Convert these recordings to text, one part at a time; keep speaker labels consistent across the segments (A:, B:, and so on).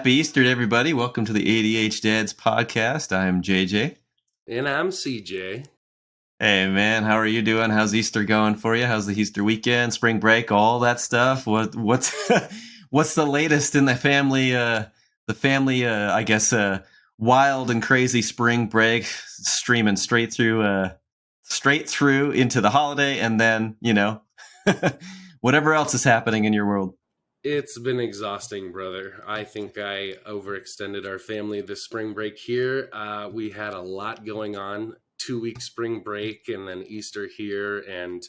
A: Happy Easter to everybody. Welcome to the ADHDads podcast. I'm JJ.
B: And I'm CJ.
A: Hey man, how are you doing? How's Easter going for you? How's the Easter weekend, spring break, all that stuff? What's what's the latest in the family I guess wild and crazy spring break, streaming straight through into the holiday, and then, whatever else is happening in your world.
B: It's been exhausting, brother. I think I overextended our family this spring break here. We had a lot going on, 2-week spring break and then Easter here, and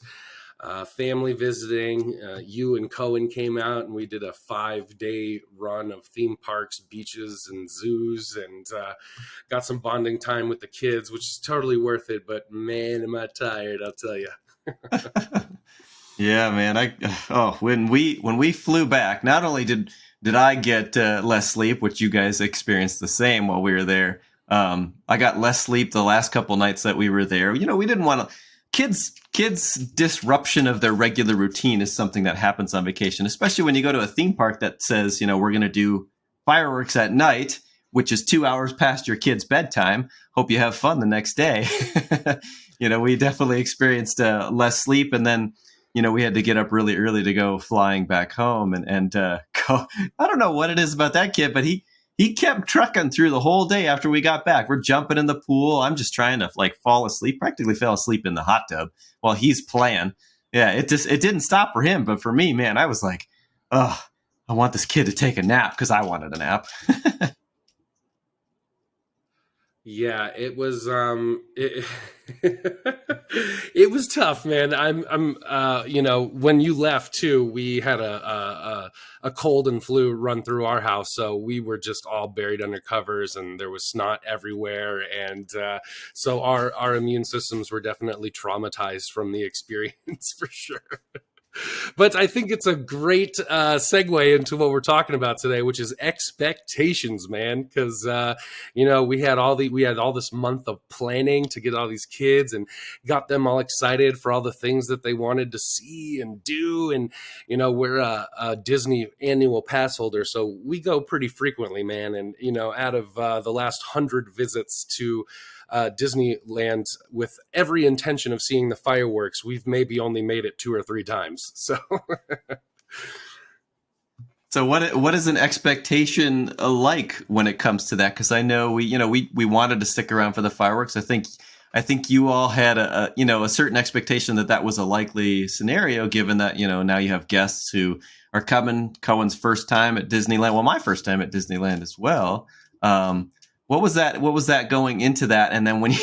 B: family visiting. You and Cohen came out and we did a 5-day run of theme parks, beaches, and zoos, and got some bonding time with the kids, which is totally worth it. But man, am I tired, I'll tell you.
A: Yeah, man. When we flew back, not only did I get less sleep, which you guys experienced the same while we were there. I got less sleep the last couple nights that we were there. We didn't want to. Kids' disruption of their regular routine is something that happens on vacation, especially when you go to a theme park that says, we're going to do fireworks at night, which is 2 hours past your kid's bedtime. Hope you have fun the next day. We definitely experienced less sleep, and then we had to get up really early to go flying back home and go. I don't know what it is about that kid, but he kept trucking through the whole day after we got back. We're jumping in the pool. I'm just trying to fall asleep. Practically fell asleep in the hot tub while he's playing. Yeah, it didn't stop for him, but for me, man, I was like, oh, I want this kid to take a nap because I wanted a nap.
B: Yeah, it was it was tough, man. When you left too, we had a cold and flu run through our house, so we were just all buried under covers, and there was snot everywhere, and so our immune systems were definitely traumatized from the experience for sure. But I think it's a great segue into what we're talking about today, which is expectations, man. Because we had all this month of planning to get all these kids and got them all excited for all the things that they wanted to see and do. And we're a Disney annual pass holder, so we go pretty frequently, man. And out of the last 100 visits to Disneyland with every intention of seeing the fireworks, we've maybe only made it 2 or 3 times. So
A: what is an expectation like when it comes to that? Because I know we wanted to stick around for the fireworks. I think you all had a certain expectation that was a likely scenario, given that now you have guests who are coming. Cohen's first time at Disneyland. Well, my first time at Disneyland as well. What was that going into that? And then when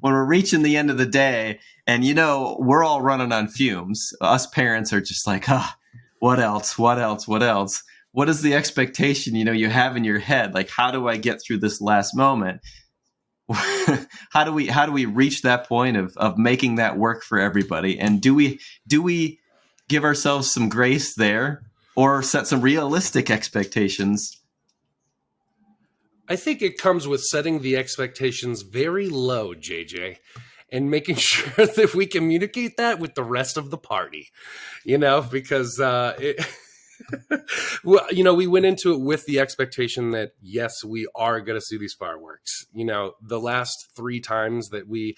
A: when we're reaching the end of the day and we're all running on fumes, us parents are just like, what else? What is the expectation you have in your head? Like, how do I get through this last moment? How do we reach that point of making that work for everybody? And do we give ourselves some grace there, or set some realistic expectations?
B: I think it comes with setting the expectations very low, JJ, and making sure that we communicate that with the rest of the party, because we went into it with the expectation that, yes, we are going to see these fireworks. The last 3 times that we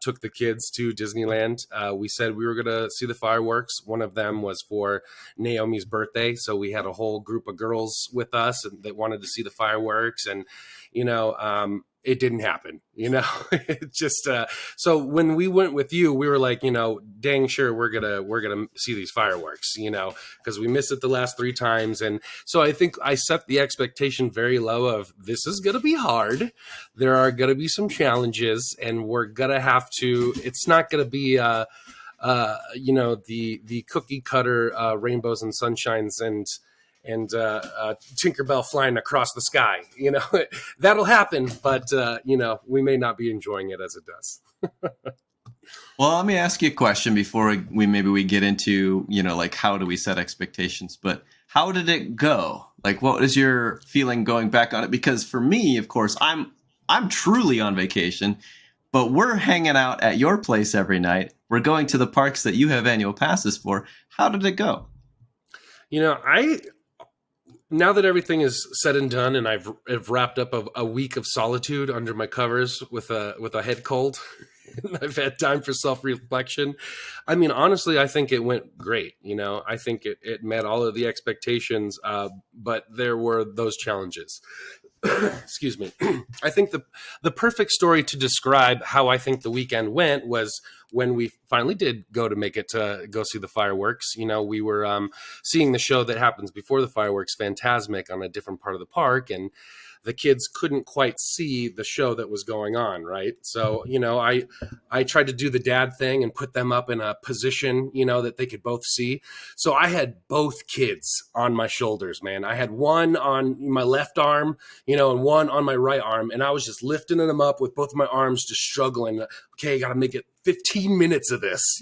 B: took the kids to Disneyland, we said we were going to see the fireworks. One of them was for Naomi's birthday, so we had a whole group of girls with us that wanted to see the fireworks, and it didn't happen, It just so when we went with you, we were like, dang sure we're gonna see these fireworks, because we missed it the last 3 times. And so I think I set the expectation very low of, this is gonna be hard, there are gonna be some challenges, and we're gonna have to, it's not gonna be the cookie cutter rainbows and sunshines and Tinkerbell flying across the sky. That'll happen, but we may not be enjoying it as it does.
A: Well, let me ask you a question before we get into how do we set expectations. But how did it go? What is your feeling going back on it? Because for me, of course, I'm truly on vacation, but we're hanging out at your place every night. We're going to the parks that you have annual passes for. How did it go?
B: now that everything is said and done, and I've wrapped up a week of solitude under my covers with a head cold, and I've had time for self-reflection. I mean, honestly, I think it went great. I think it met all of the expectations, but there were those challenges. Excuse me. I think the perfect story to describe how I think the weekend went was when we finally did go to make it to go see the fireworks. We were seeing the show that happens before the fireworks, Phantasmic, on a different part of the park, and the kids couldn't quite see the show that was going on, right? So, I tried to do the dad thing and put them up in a position, that they could both see. So I had both kids on my shoulders, man. I had one on my left arm, and one on my right arm. And I was just lifting them up with both of my arms, just struggling. Okay, got to make it 15 minutes of this,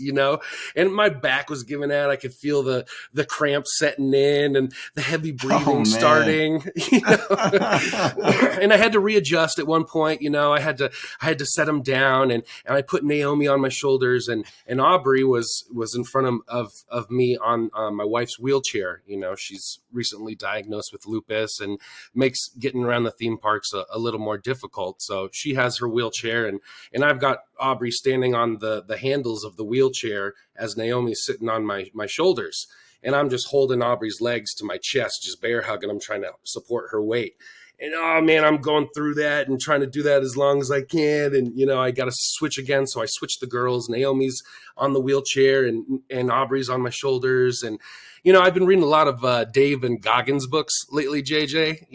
B: and my back was giving out. I could feel the cramps setting in and the heavy breathing starting, and I had to readjust at one point. I had to set them down, and I put Naomi on my shoulders, and Aubrey was in front of me on my wife's wheelchair. She's recently diagnosed with lupus and makes getting around the theme parks a little more difficult. So she has her wheelchair, and I've got Aubrey standing on the handles of the wheelchair as Naomi's sitting on my shoulders. And I'm just holding Aubrey's legs to my chest, just bear hugging. I'm trying to support her weight. And, oh, man, I'm going through that and trying to do that as long as I can. And, I got to switch again. So I switched the girls. Naomi's on the wheelchair and Aubrey's on my shoulders. And, I've been reading a lot of Dave and Goggins books lately, JJ,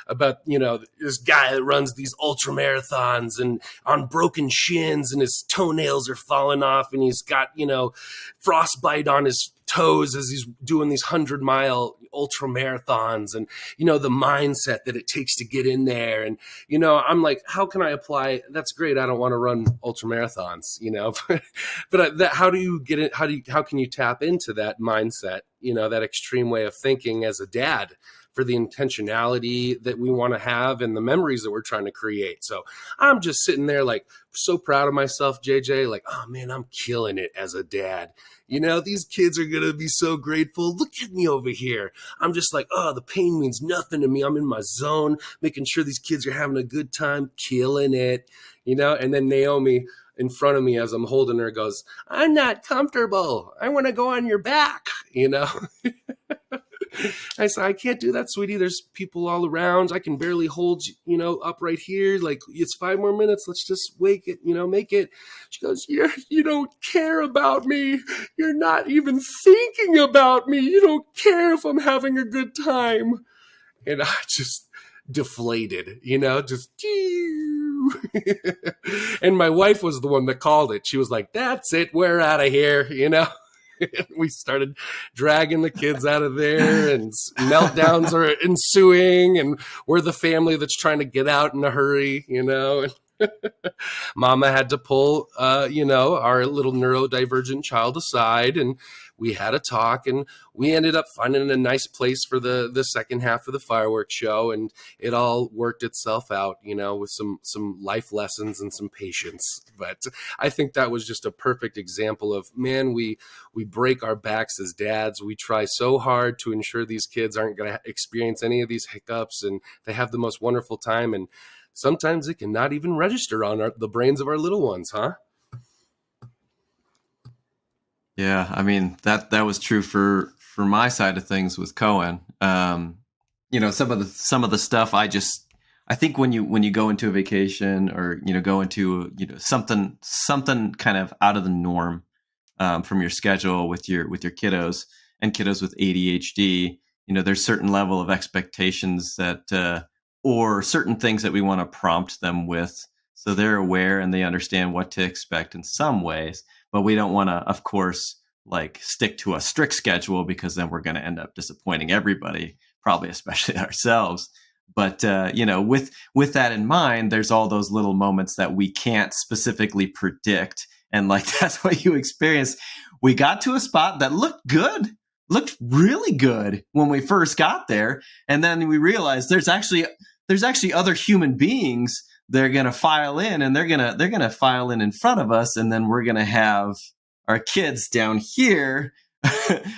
B: about, this guy that runs these ultra marathons and on broken shins and his toenails are falling off and he's got, frostbite on his toes as he's doing these 100-mile ultra marathons and, the mindset that it takes to get in there. And, I'm like, how can I apply? That's great. I don't want to run ultra marathons, but how do you get it? How can you tap into that mindset, that extreme way of thinking as a dad for the intentionality that we want to have and the memories that we're trying to create? So I'm just sitting there like so proud of myself, JJ, like, oh man, I'm killing it as a dad. These kids are going to be so grateful. Look at me over here. I'm just like, oh, the pain means nothing to me. I'm in my zone, making sure these kids are having a good time, killing it, and then Naomi in front of me as I'm holding her goes, I'm not comfortable. I want to go on your back, I said, I can't do that, sweetie. There's people all around. I can barely hold, up right here. Like, it's 5 more minutes. Let's just wake it, make it. She goes, you don't care about me. You're not even thinking about me. You don't care if I'm having a good time. And I just deflated, just. And my wife was the one that called it. She was like, that's it. We're out of here, We started dragging the kids out of there and meltdowns are ensuing and we're the family that's trying to get out in a hurry, Mama had to pull, our little neurodivergent child aside and we had a talk and we ended up finding a nice place for the second half of the fireworks show. And it all worked itself out, with some life lessons and some patience. But I think that was just a perfect example of, man, we break our backs as dads. We try so hard to ensure these kids aren't going to experience any of these hiccups and they have the most wonderful time. And sometimes it can not even register on the brains of our little ones, huh?
A: Yeah, I mean that was true for my side of things with Cohen. Some of the stuff I think when you go into a vacation or go into something kind of out of the norm from your schedule with your kiddos and kiddos with ADHD, there's certain level of expectations that or certain things that we want to prompt them with so they're aware and they understand what to expect in some ways. But we don't want to, of course, like stick to a strict schedule because then we're going to end up disappointing everybody, probably especially ourselves. But, with that in mind, there's all those little moments that we can't specifically predict. And like, that's what you experienced. We got to a spot that looked looked really good when we first got there. And then we realized there's actually other human beings. They're going to file in and they're going to file in front of us. And then we're going to have our kids down here.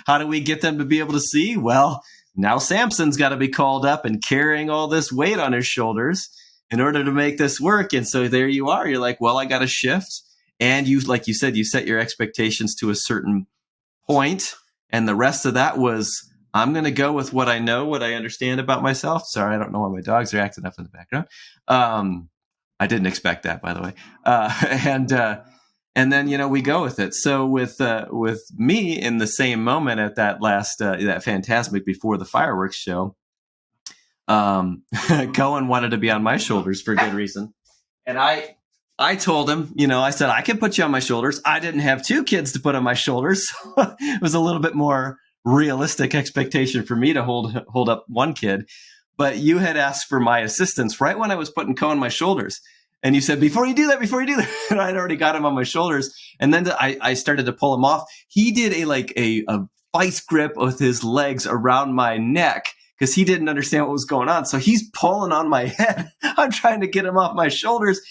A: How do we get them to be able to see? Well, now Samson's got to be called up and carrying all this weight on his shoulders in order to make this work. And so there you are. You're like, well, I got to shift. And you, like you said, you set your expectations to a certain point, and the rest of that was, I'm going to go with what I know, what I understand about myself. Sorry, I don't know why my dogs are acting up in the background. I didn't expect that, by the way. And then, we go with it. So with me in the same moment at that last, that Fantasmic before the fireworks show, Cohen wanted to be on my shoulders for good reason. And I told him, I said, I can put you on my shoulders. I didn't have 2 kids to put on my shoulders. So it was a little bit more realistic expectation for me to hold up 1 kid. But you had asked for my assistance right when I was putting Cohen on my shoulders. And you said, before you do that, and I'd already got him on my shoulders. And then I started to pull him off. He did a vice grip with his legs around my neck because he didn't understand what was going on. So he's pulling on my head. I'm trying to get him off my shoulders.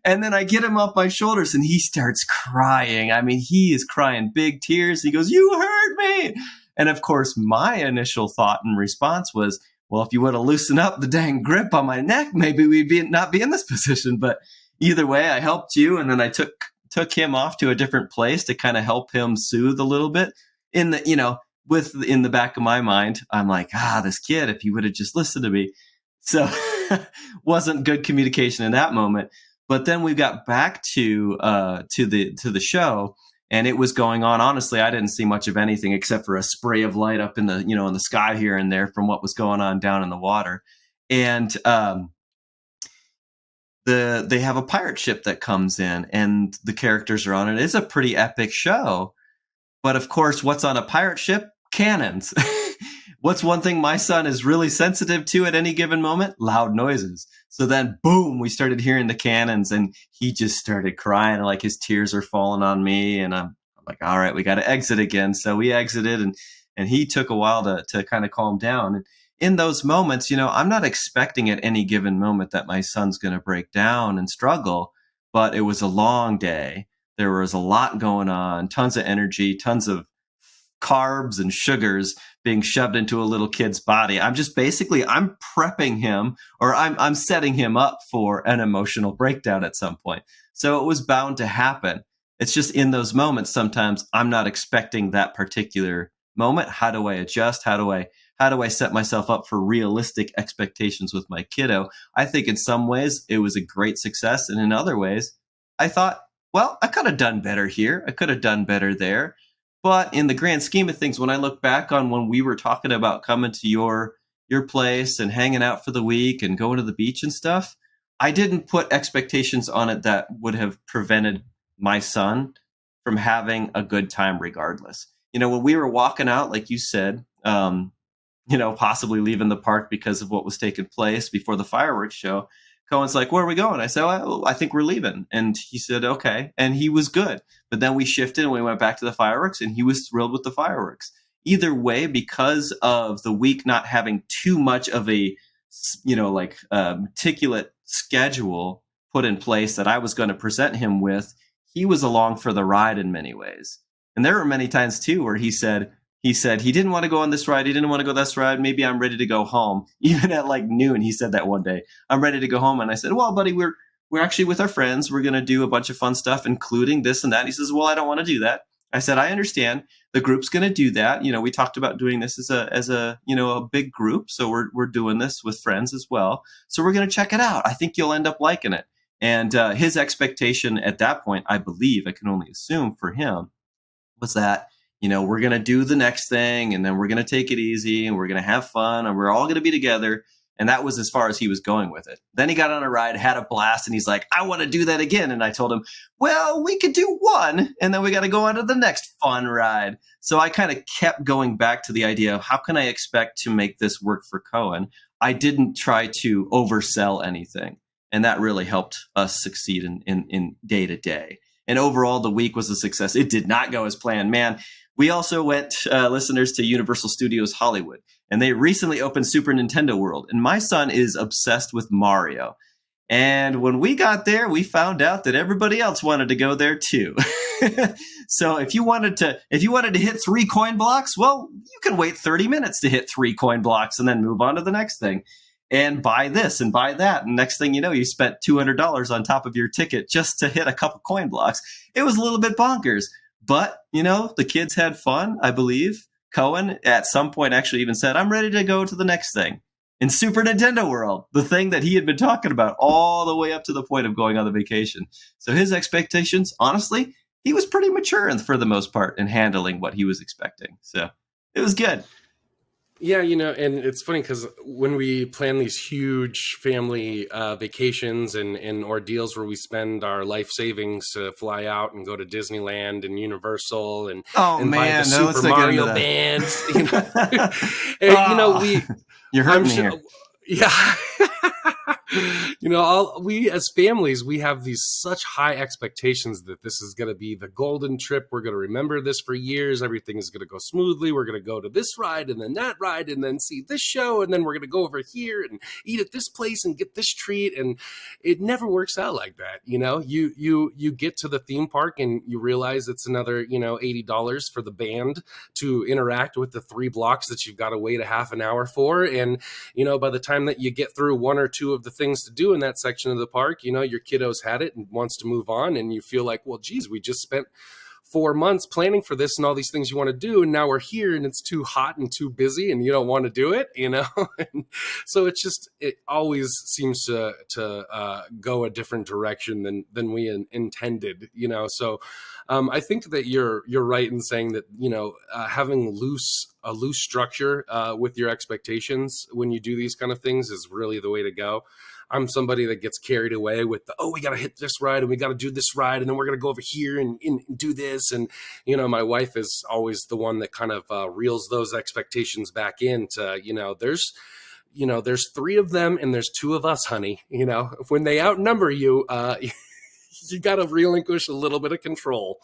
A: And then I get him off my shoulders and he starts crying. I mean, he is crying big tears. He goes, "You hurt me." And of course, my initial thought and response was, well, if you would have loosened up the dang grip on my neck, maybe we'd not be in this position. But either way, I helped you. And then I took him off to a different place to kind of help him soothe a little bit. In the back of my mind, I'm like, this kid, if he would have just listened to me. So wasn't good communication in that moment. But then we got back to the show, and it was going on. Honestly, I didn't see much of anything except for a spray of light up in the in the sky here and there from what was going on down in the water. And they have a pirate ship that comes in, and the characters are on it. It's a pretty epic show. But of course, what's on a pirate ship? Cannons. What's one thing my son is really sensitive to at any given moment? Loud noises. So then, boom, we started hearing the cannons, and he just started crying, like his tears are falling on me. And I'm like, all right, we got to exit again. So we exited, and he took a while to kind of calm down. And in those moments, I'm not expecting at any given moment that my son's going to break down and struggle, but it was a long day. There was a lot going on, tons of energy, tons of carbs and sugars being shoved into a little kid's body. I'm prepping him, or I'm setting him up for an emotional breakdown at some point. So it was bound to happen. It's just in those moments, sometimes I'm not expecting that particular moment. How do I adjust? How do I set myself up for realistic expectations with my kiddo? I think in some ways it was a great success. And in other ways, I thought, well, I could have done better here. I could have done better there. But in the grand scheme of things, when I look back on when we were talking about coming to your place and hanging out for the week and going to the beach and stuff, I didn't put expectations on it that would have prevented my son from having a good time regardless. When we were walking out, like you said, possibly leaving the park because of what was taking place before the fireworks show, Cohen's like, "Where are we going?" I said, "Well, I think we're leaving." And he said, "Okay." And he was good. But then we shifted and we went back to the fireworks, and he was thrilled with the fireworks. Either way, because of the week not having too much of a, meticulous schedule put in place that I was going to present him with, he was along for the ride in many ways. And there were many times too where he said he didn't want to go on this ride. He didn't want to go this ride. Maybe I'm ready to go home. Even at like noon, he said that one day. I'm ready to go home. And I said, "Well, buddy, we're actually with our friends. We're going to do a bunch of fun stuff, including this and that." And he says, "Well, I don't want to do that." I said, "I understand. The group's going to do that. We talked about doing this as a big group. So we're doing this with friends as well. So we're going to check it out. I think you'll end up liking it." And his expectation at that point, I believe, I can only assume for him, was that, we're going to do the next thing, and then we're going to take it easy, and we're going to have fun, and we're all going to be together. And that was as far as he was going with it. Then he got on a ride, had a blast, and he's like, "I want to do that again." And I told him, "Well, we could do one, and then we got to go on to the next fun ride." So I kind of kept going back to the idea of how can I expect to make this work for Cohen? I didn't try to oversell anything. And that really helped us succeed in day to day. And overall, the week was a success. It did not go as planned. Man, we also went, listeners, to Universal Studios Hollywood. And they recently opened Super Nintendo World. And my son is obsessed with Mario. And when we got there, we found out that everybody else wanted to go there too. So if you wanted to hit 3 coin blocks, well, you can wait 30 minutes to hit 3 coin blocks and then move on to the next thing and buy this and buy that. And next thing you know, you spent $200 on top of your ticket just to hit a couple coin blocks. It was a little bit bonkers, but the kids had fun, I believe. Cohen at some point actually even said, I'm ready to go to the next thing. In Super Nintendo World, the thing that he had been talking about all the way up to the point of going on the vacation. So his expectations, honestly, he was pretty mature for the most part in handling what he was expecting. So it was good.
B: Yeah, and it's funny because when we plan these huge family vacations and ordeals where we spend our life savings to fly out and go to Disneyland and Universal and buy the Super Mario bands, and,
A: you're hurting me here.
B: Yeah. We as families, we have these such high expectations that this is going to be the golden trip. We're going to remember this for years. Everything is going to go smoothly. We're going to go to this ride and then that ride and then see this show. And then we're going to go over here and eat at this place and get this treat. And it never works out like that. You get to the theme park and you realize it's another, $80 for the band to interact with the 3 blocks that you've got to wait a half an hour for. And, by the time that you get through 1 or 2 of the things to do in that section of the park, your kiddo's had it and wants to move on. And you feel like, well, geez, we just spent 4 months planning for this and all these things you want to do. And now we're here and it's too hot and too busy and you don't want to do it, And so it always seems to go a different direction than we intended, So I think that you're right in saying that, having a loose structure with your expectations when you do these kind of things is really the way to go. I'm somebody that gets carried away with we got to hit this ride and we got to do this ride and then we're going to go over here and do this. And, my wife is always the one that kind of reels those expectations back into, there's 3 of them and there's 2 of us, honey. When they outnumber you, you got to relinquish a little bit of control.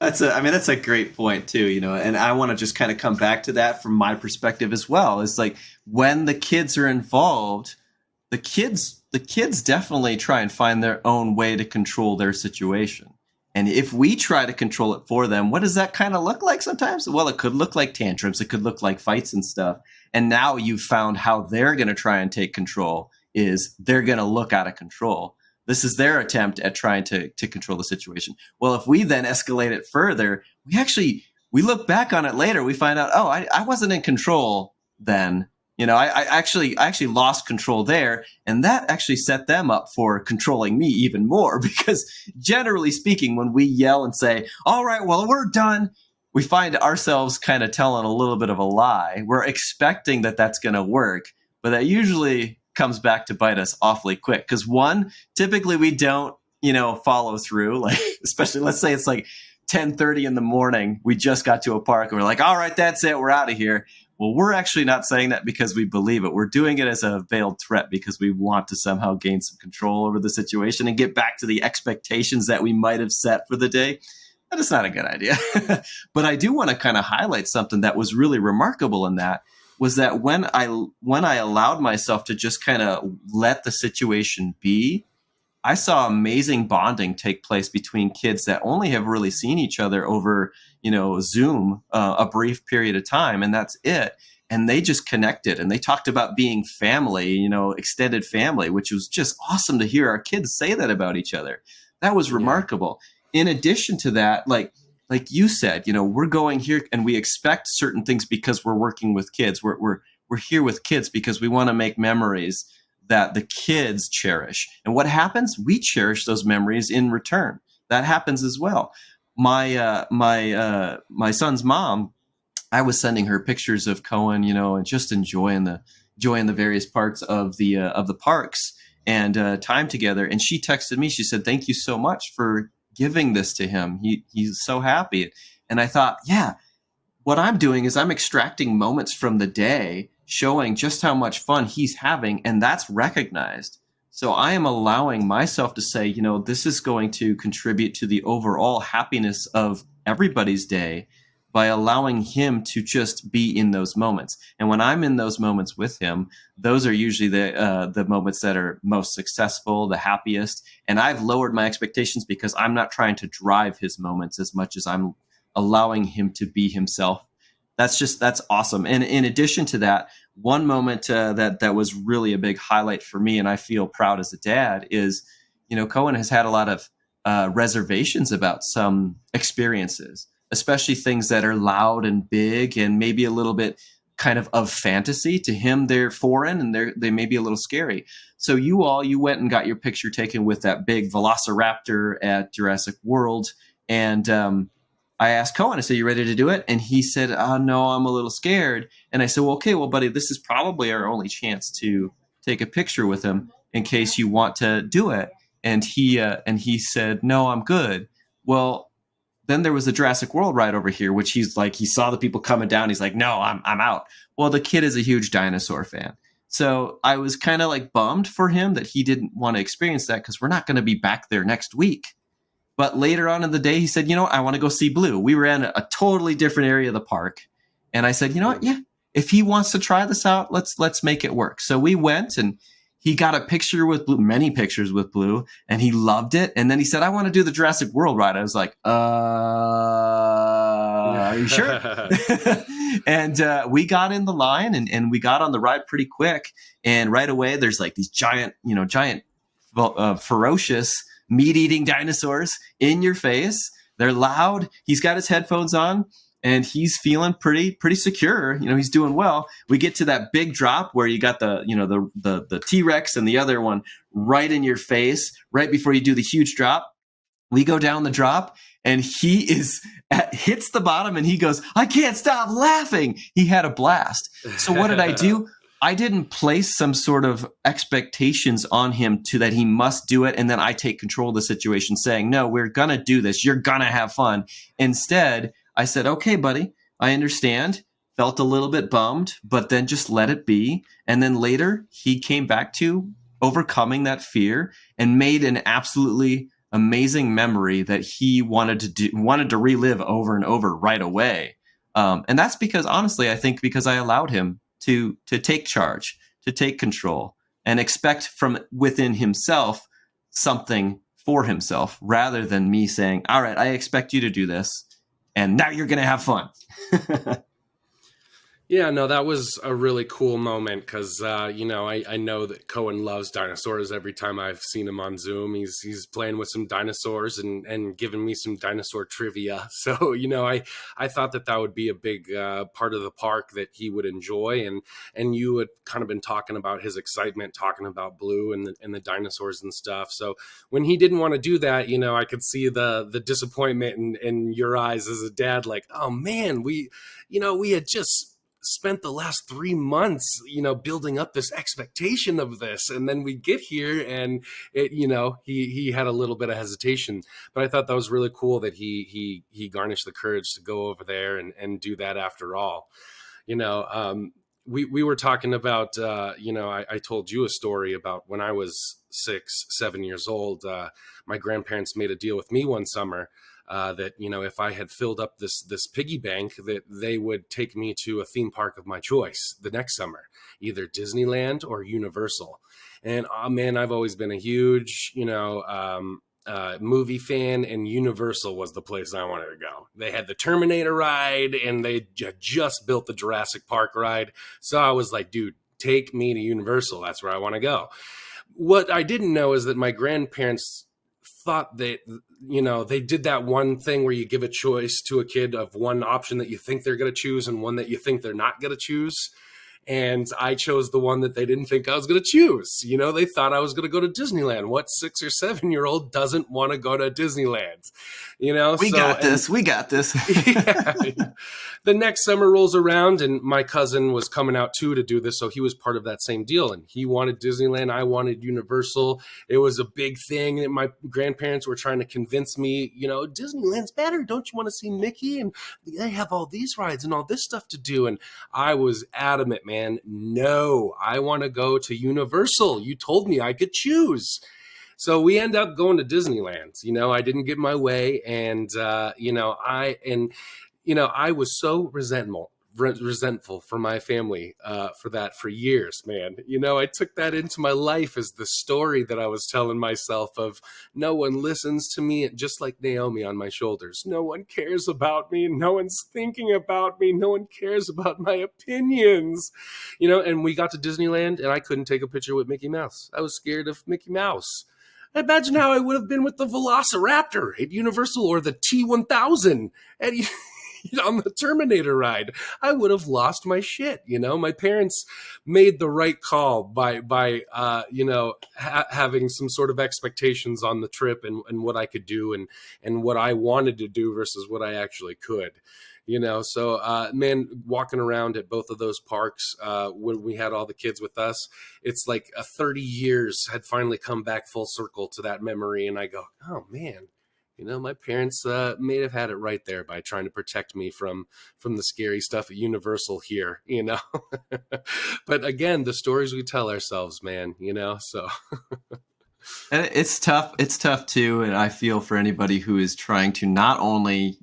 A: That's a great point too, and I want to just kind of come back to that from my perspective as well. It's like when the kids are involved, the kids definitely try and find their own way to control their situation. And if we try to control it for them, what does that kind of look like sometimes? Well, it could look like tantrums. It could look like fights and stuff. And now you've found how they're going to try and take control is they're going to look out of control. This is their attempt at trying to control the situation. Well, if we then escalate it further, we look back on it later. We find out, oh, I wasn't in control then. I actually lost control there. And that actually set them up for controlling me even more because generally speaking, when we yell and say, all right, well, we're done, we find ourselves kind of telling a little bit of a lie. We're expecting that that's going to work, but that usually comes back to bite us awfully quick. Because one, typically we don't, follow through. Like, especially let's say it's like 10:30 in the morning. We just got to a park and we're like, all right, that's it. We're out of here. Well, we're actually not saying that because we believe it. We're doing it as a veiled threat because we want to somehow gain some control over the situation and get back to the expectations that we might have set for the day. That is not a good idea. But I do want to kind of highlight something that was really remarkable in that was that when I allowed myself to just kind of let the situation be, I saw amazing bonding take place between kids that only have really seen each other over, Zoom, a brief period of time, and that's it. And they just connected and they talked about being family, extended family, which was just awesome to hear our kids say that about each other. That was remarkable. In addition to that, like you said, we're going here and we expect certain things because we're working with kids. We're here with kids because we want to make memories that the kids cherish. And what happens? We cherish those memories in return. That happens as well. My son's mom, I was sending her pictures of Cohen, and just enjoying the various parts of the parks and time together. And she texted me. She said, "Thank you so much for giving this to him. He's so happy." And I thought, yeah, what I'm doing is I'm extracting moments from the day, showing just how much fun he's having, and that's recognized. So I am allowing myself to say, this is going to contribute to the overall happiness of everybody's day by allowing him to just be in those moments. And when I'm in those moments with him, those are usually the moments that are most successful, the happiest. And I've lowered my expectations because I'm not trying to drive his moments as much as I'm allowing him to be himself. That's awesome. And in addition to that, one moment that was really a big highlight for me, and I feel proud as a dad, is, Cohen has had a lot of reservations about some experiences, especially things that are loud and big and maybe a little bit kind of fantasy. To him, they're foreign and they may be a little scary. So you went and got your picture taken with that big velociraptor at Jurassic World. And I asked Cohen, I said, "You ready to do it?" And he said, "Oh, no, I'm a little scared." And I said, "Well, okay, well, buddy, this is probably our only chance to take a picture with him in case you want to do it." And he said, "No, I'm good." Well, then there was the Jurassic World ride over here, which he's like, he saw the people coming down. He's like, "No, I'm out." Well, the kid is a huge dinosaur fan. So I was kind of like bummed for him that he didn't want to experience that, because we're not going to be back there next week. But later on in the day, he said, I want to go see Blue. We were in a totally different area of the park. And I said, you know what? Yeah, if he wants to try this out, let's make it work. So we went, and he got a picture with Blue, many pictures with Blue, and he loved it. And then he said, "I want to do the Jurassic World ride." I was like, are you sure? And we got in the line, and we got on the ride pretty quick. And right away, there's like these giant, ferocious meat-eating dinosaurs in your face. They're loud. He's got his headphones on, and he's feeling pretty secure. He's doing well. We get to that big drop where you got the T-Rex and the other one right in your face, right before you do the huge drop. We go down the drop, and he hits the bottom, and he goes, "I can't stop laughing." He had a blast. So what did I do? I didn't place some sort of expectations on him that he must do it, and then I take control of the situation, saying, "No, we're going to do this. You're going to have fun." Instead, I said, "Okay, buddy, I understand." Felt a little bit bummed, but then just let it be. And then later, he came back to overcoming that fear and made an absolutely amazing memory that he wanted to relive over and over right away. And that's because, honestly, I think because I allowed him to take charge, to take control, and expect from within himself something for himself, rather than me saying, "All right, I expect you to do this, and now you're going to have fun."
B: Yeah, no, that was a really cool moment because, I know that Cohen loves dinosaurs. Every time I've seen him on Zoom, he's playing with some dinosaurs and giving me some dinosaur trivia. So, I thought that would be a big part of the park that he would enjoy. And you had kind of been talking about his excitement, talking about Blue and the dinosaurs and stuff. So when he didn't want to do that, I could see the disappointment in your eyes as a dad, like, "Oh, man, we had just spent the last 3 months, building up this expectation of this. And then we get here and it, he had a little bit of hesitation, but I thought that was really cool that he garnished the courage to go over there and do that after all. We were talking about, I told you a story about when I was 6, 7 years old. My grandparents made a deal with me one summer that, if I had filled up this piggy bank, that they would take me to a theme park of my choice the next summer, either Disneyland or Universal. And man, I've always been a huge, movie fan, and Universal was the place I wanted to go. They had the Terminator ride, and they just built the Jurassic Park ride. So I was like, dude, take me to Universal. That's where I want to go. What I didn't know is that my grandparents thought that, they did that one thing where you give a choice to a kid of one option that you think they're going to choose and one that you think they're not going to choose. And I chose the one that they didn't think I was going to choose. They thought I was going to go to Disneyland. What 6 or 7-year-old doesn't want to go to Disneyland?
A: We got this.
B: Yeah. The next summer rolls around, and my cousin was coming out too to do this. So he was part of that same deal. And he wanted Disneyland. I wanted Universal. It was a big thing. And my grandparents were trying to convince me, Disneyland's better. Don't you want to see Mickey? And they have all these rides and all this stuff to do. And I was adamant, man. No, I want to go to Universal. You told me I could choose. So we end up going to Disneyland. I didn't get my way. And, I was so resentful for my family for that for years, man. I took that into my life as the story that I was telling myself of no one listens to me, just like Naomi on my shoulders. No one cares about me. No one's thinking about me. No one cares about my opinions. And we got to Disneyland and I couldn't take a picture with Mickey Mouse. I was scared of Mickey Mouse. Imagine how I would have been with the Velociraptor at Universal or the T-1000 at on the Terminator ride. I would have lost my shit. My parents made the right call by having some sort of expectations on the trip and what I could do and what I wanted to do versus what I actually could. So man, walking around at both of those parks when we had all the kids with us, it's like 30 years had finally come back full circle to that memory. And I go, oh man, my parents may have had it right there by trying to protect me from the scary stuff at Universal here, But again, the stories we tell ourselves, man, so.
A: And it's tough. It's tough too, and I feel for anybody who is trying to not only,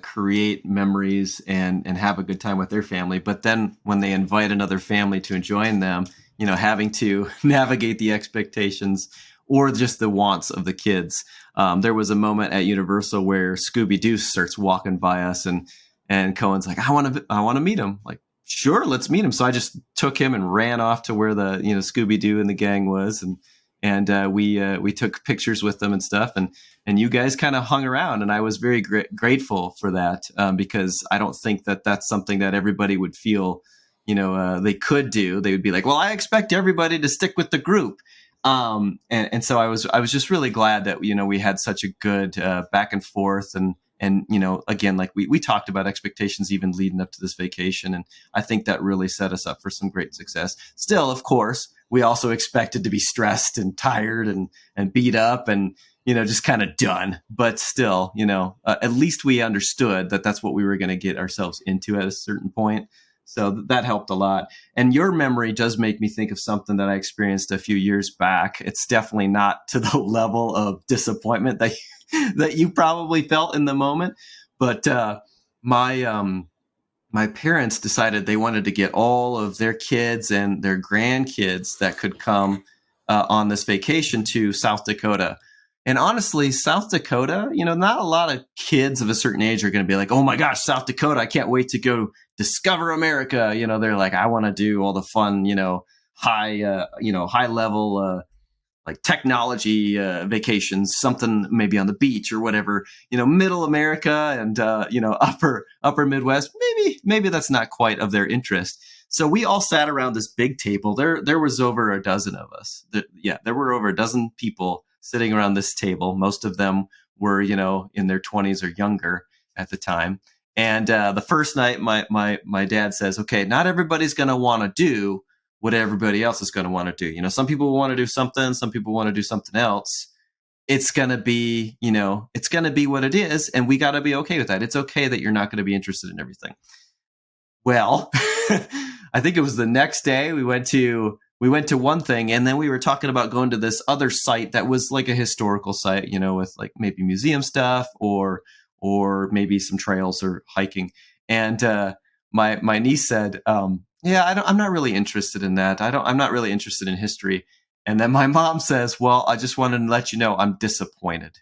A: create memories and have a good time with their family, but then when they invite another family to join them, having to navigate the expectations or just the wants of the kids. There was a moment at Universal where Scooby-Doo starts walking by us, and Cohen's like, I want to meet him. Like, sure, let's meet him. So I just took him and ran off to where the Scooby-Doo and the gang was, and we took pictures with them and stuff, and you guys kind of hung around, and I was very grateful for that because I don't think that that's something that everybody would feel they could do. They would be like, well, I expect everybody to stick with the group. And so I was just really glad that, we had such a good, back and forth and, again, like we talked about expectations even leading up to this vacation. And I think that really set us up for some great success. Still, of course, we also expected to be stressed and tired and beat up and, just kind of done, but still, at least we understood that that's what we were going to get ourselves into at a certain point. So that helped a lot. And your memory does make me think of something that I experienced a few years back. It's definitely not to the level of disappointment that you probably felt in the moment. But my parents decided they wanted to get all of their kids and their grandkids that could come on this vacation to South Dakota. And honestly, South Dakota, not a lot of kids of a certain age are going to be like, oh my gosh, South Dakota, I can't wait to go discover America. They're like, I want to do all the fun, high level, like technology vacations, something maybe on the beach or whatever, middle America and, upper Midwest. Maybe that's not quite of their interest. So we all sat around this big table. There was over a dozen of us. There were over a dozen people sitting around this table. Most of them were, in their 20s or younger at the time. And the first night, my dad says, okay, not everybody's going to want to do what everybody else is going to want to do. Some people want to do something, some people want to do something else. It's going to be, it's going to be what it is. And we got to be okay with that. It's okay that you're not going to be interested in everything. Well, I think it was the next day we went to one thing, and then we were talking about going to this other site that was like a historical site, with like maybe museum stuff or maybe some trails or hiking. And my niece said, yeah, I'm not really interested in that. I'm not really interested in history. And then my mom says, well, I just wanted to let you know I'm disappointed.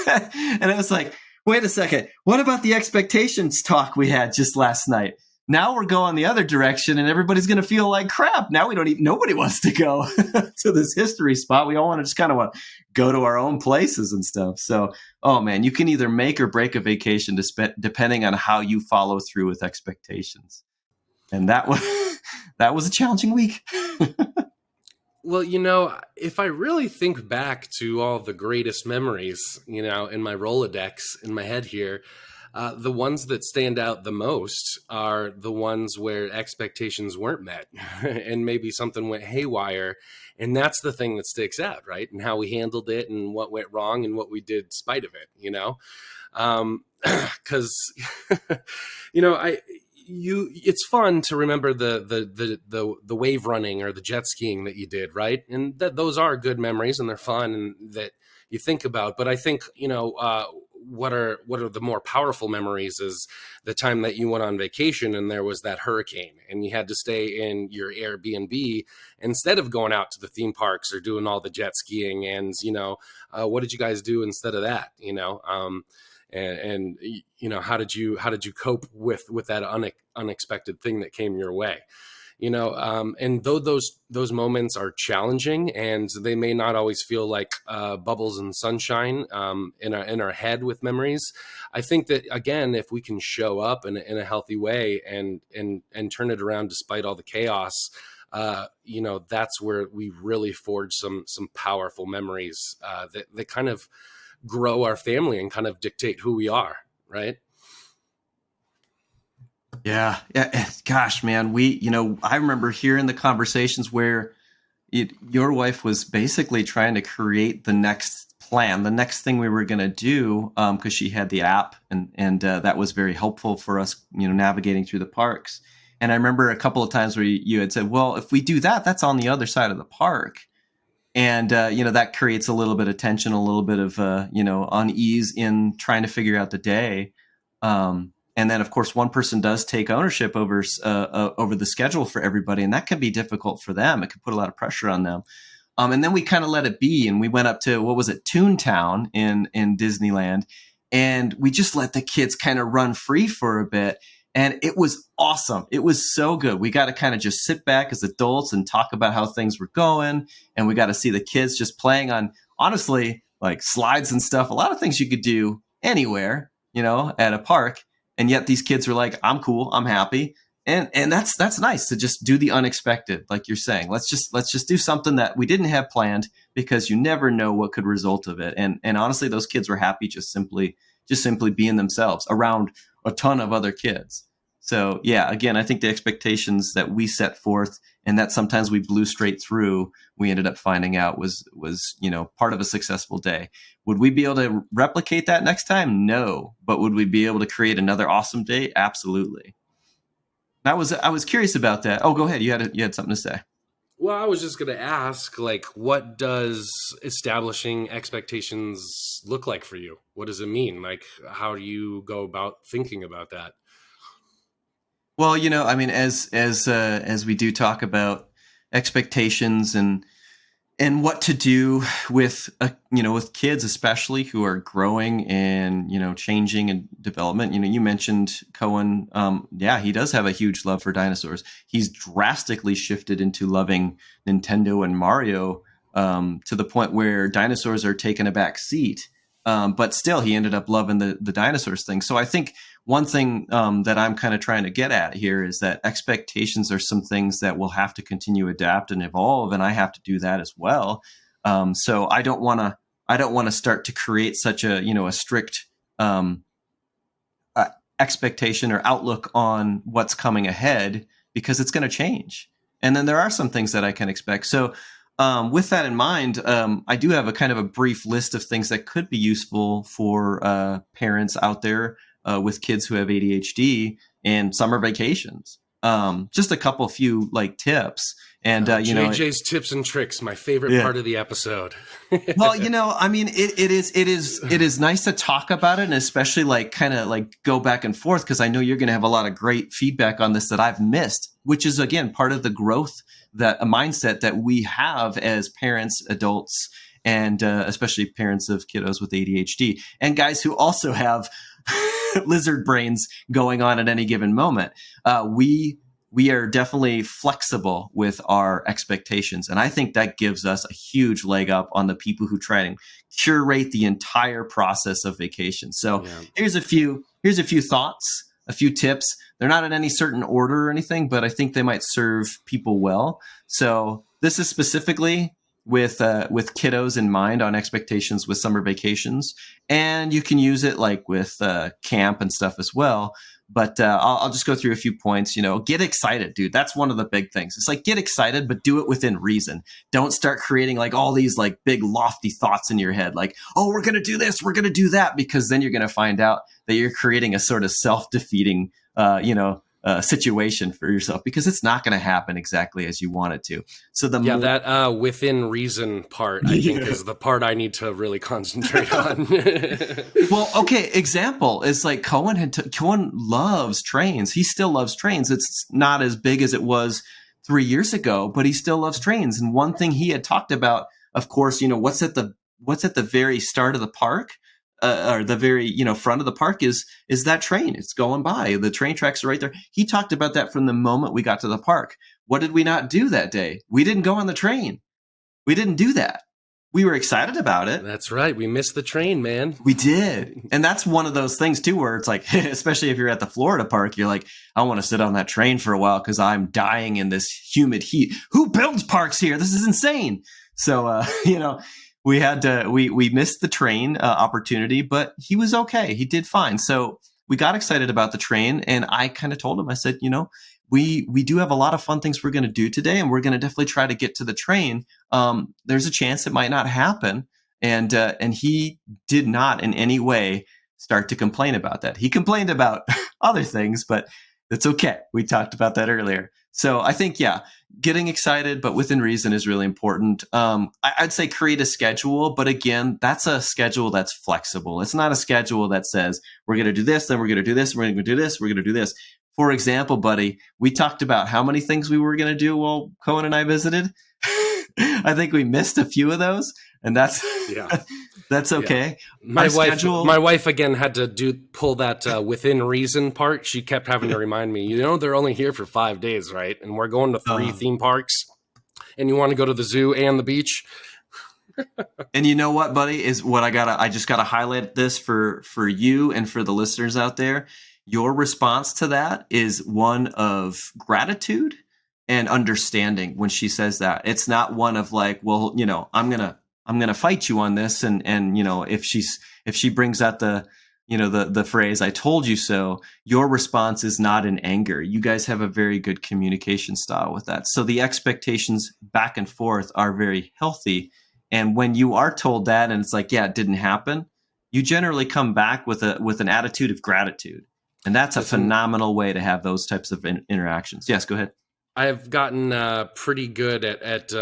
A: And I was like, wait a second. What about the expectations talk we had just last night? Now we're going the other direction and everybody's going to feel like crap. Now nobody wants to go to this history spot. We all want to just kind of want to go to our own places and stuff. So, oh man, you can either make or break a vacation depending on how you follow through with expectations. And that was a challenging week.
B: Well, if I really think back to all the greatest memories, in my Rolodex in my head here, the ones that stand out the most are the ones where expectations weren't met and maybe something went haywire. And that's the thing that sticks out, right? And how we handled it and what went wrong and what we did in spite of it, because, it's fun to remember the wave running or the jet skiing that you did, right? And those are good memories and they're fun and that you think about. But I think, what are the more powerful memories is the time that you went on vacation and there was that hurricane and you had to stay in your Airbnb instead of going out to the theme parks or doing all the jet skiing. And what did you guys do instead of that? And how did you cope with that unexpected thing that came your way? And though those moments are challenging and they may not always feel like bubbles and sunshine in our head with memories, I think that, again, if we can show up in a healthy way and turn it around despite all the chaos, that's where we really forge some powerful memories that kind of grow our family and kind of dictate who we are, right?
A: Yeah. Gosh, man, I remember hearing the conversations where your wife was basically trying to create the next plan, the next thing we were going to do, because she had the app, and that was very helpful for us, navigating through the parks. And I remember a couple of times where you had said, well, if we do that, that's on the other side of the park. And, that creates a little bit of tension, a little bit of, unease in trying to figure out the day. And then, of course, one person does take ownership over the schedule for everybody, and that can be difficult for them. It can put a lot of pressure on them. And then we kind of let it be, and we went up to, what was it, Toontown in Disneyland, and we just let the kids kind of run free for a bit. And it was awesome. It was so good. We got to kind of just sit back as adults and talk about how things were going. And we got to see the kids just playing on, honestly, like slides and stuff. A lot of things you could do anywhere, at a park. And yet these kids were like, I'm cool, I'm happy. And that's nice to just do the unexpected, like you're saying. Let's just do something that we didn't have planned, because you never know what could result of it. And honestly, those kids were happy just simply being themselves around a ton of other kids. So yeah, again, I think the expectations that we set forth and that sometimes we blew straight through, we ended up finding out was part of a successful day. Would we be able to replicate that next time? No. But would we be able to create another awesome day? Absolutely. I was curious about that. Oh, go ahead. You had something to say.
B: Well, I was just going to ask, like, what does establishing expectations look like for you? What does it mean? Like, how do you go about thinking about that?
A: Well, I mean, as we do talk about expectations and what to do with with kids, especially who are growing and changing and development. You mentioned Cohen. He does have a huge love for dinosaurs. He's drastically shifted into loving Nintendo and Mario, to the point where dinosaurs are taking a back seat. But still, he ended up loving the dinosaurs thing. So I think one thing that I'm kind of trying to get at here is that expectations are some things that will have to continue to adapt and evolve, and I have to do that as well. So I don't want to start to create such a strict expectation or outlook on what's coming ahead, because it's going to change. And then there are some things that I can expect. So with that in mind, I do have a kind of a brief list of things that could be useful for parents out there with kids who have ADHD and summer vacations. Just a few tips. And
B: JJ's tips and tricks, my favorite part of the episode.
A: Well, I mean, it is nice to talk about it, and especially kind of go back and forth, because I know you're going to have a lot of great feedback on this that I've missed, which is, again, part of the growth, that a mindset that we have as parents, adults, and especially parents of kiddos with ADHD, and guys who also have lizard brains going on at any given moment. We are definitely flexible with our expectations. And I think that gives us a huge leg up on the people who try and curate the entire process of vacation. So here's a few thoughts, a few tips. They're not in any certain order or anything, but I think they might serve people well. So this is specifically with kiddos in mind on expectations with summer vacations. And you can use it with camp and stuff as well. But I'll just go through a few points. Get excited, dude. That's one of the big things. It's get excited, but do it within reason. Don't start creating all these big lofty thoughts in your head. Oh, we're going to do this, we're going to do that, because then you're going to find out that you're creating a sort of self-defeating, situation for yourself, because it's not going to happen exactly as you want it to. So
B: that within reason part, I think, is the part I need to really concentrate on.
A: Well, okay, example is like Cohen loves trains. He still loves trains. It's not as big as it was 3 years ago, but he still loves trains. And one thing he had talked about, of course, what's at the very start of the park, or the very front of the park is that train. It's going by. The train tracks are right there. He talked about that from the moment we got to the park. What did we not do that day? We didn't go on the train. We didn't do that. We were excited about it.
B: That's right. We missed the train, man.
A: We did. And that's one of those things too, where it's like, especially if you're at the Florida park, you're like, I want to sit on that train for a while because I'm dying in this humid heat. Who builds parks here? This is insane. So, we missed the train opportunity, but he was okay. He did fine. So we got excited about the train, and I kind of told him, I said, we do have a lot of fun things we're going to do today, and we're going to definitely try to get to the train. There's a chance it might not happen. And he did not in any way start to complain about that. He complained about other things, but it's okay. We talked about that earlier. So I think, getting excited, but within reason is really important. I'd say create a schedule, but again, that's a schedule that's flexible. It's not a schedule that says we're going to do this, then we're going to do this, we're going to do this, we're going to do this. For example, buddy, we talked about how many things we were going to do while Cohen and I visited. I think we missed a few of those, and that's that's okay.
B: Yeah. My wife again had to pull that within reason part. She kept having to remind me, they're only here for 5 days, right? And we're going to 3 theme parks, and you want to go to the zoo and the beach.
A: And you know what, buddy, is what I just gotta highlight this for you and for the listeners out there. Your response to that is one of gratitude and understanding. When she says that, it's not one of like, well, I'm gonna fight you on this, and if she brings out the phrase "I told you so," your response is not in anger. You guys have a very good communication style with that. So the expectations back and forth are very healthy. And when you are told that, and it's like, it didn't happen, you generally come back with an attitude of gratitude, and that's a phenomenal way to have those types of interactions. Yes, go ahead.
B: I've gotten pretty good at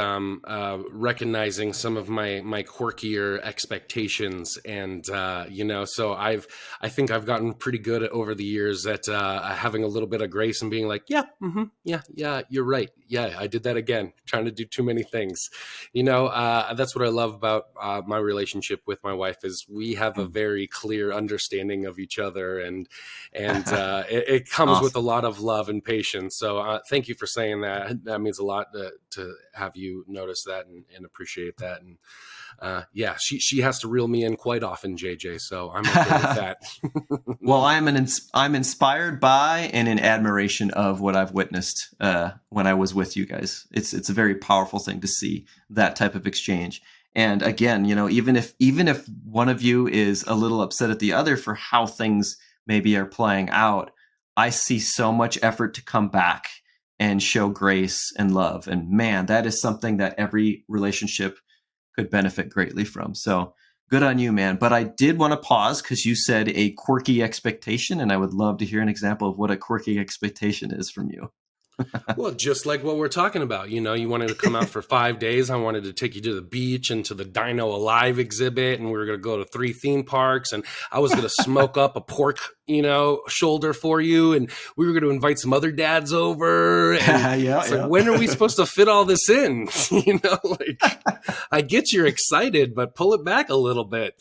B: recognizing some of my quirkier expectations, and so I think I've gotten pretty good over the years at having a little bit of grace and being like, yeah, you're right, I did that again, trying to do too many things. That's what I love about my relationship with my wife, is we have a very clear understanding of each other, and it comes awesome with a lot of love and patience. So thank you for saying that. That means a lot to have you notice that and appreciate that. And she has to reel me in quite often, JJ. So I'm okay with that.
A: Well, I'm inspired by and in admiration of what I've witnessed when I was with you guys. It's a very powerful thing to see that type of exchange. And again, even if one of you is a little upset at the other for how things maybe are playing out, I see so much effort to come back and show grace and love. And man, that is something that every relationship could benefit greatly from. So good on you, man. But I did want to pause because you said a quirky expectation, and I would love to hear an example of what a quirky expectation is from you.
B: Well, just like what we're talking about, you wanted to come out for 5 days. I wanted to take you to the beach and to the Dino Alive exhibit, and we were going to go to 3 theme parks, and I was going to smoke up a pork, shoulder for you, and we were going to invite some other dads over. And when are we supposed to fit all this in? I get you're excited, but pull it back a little bit.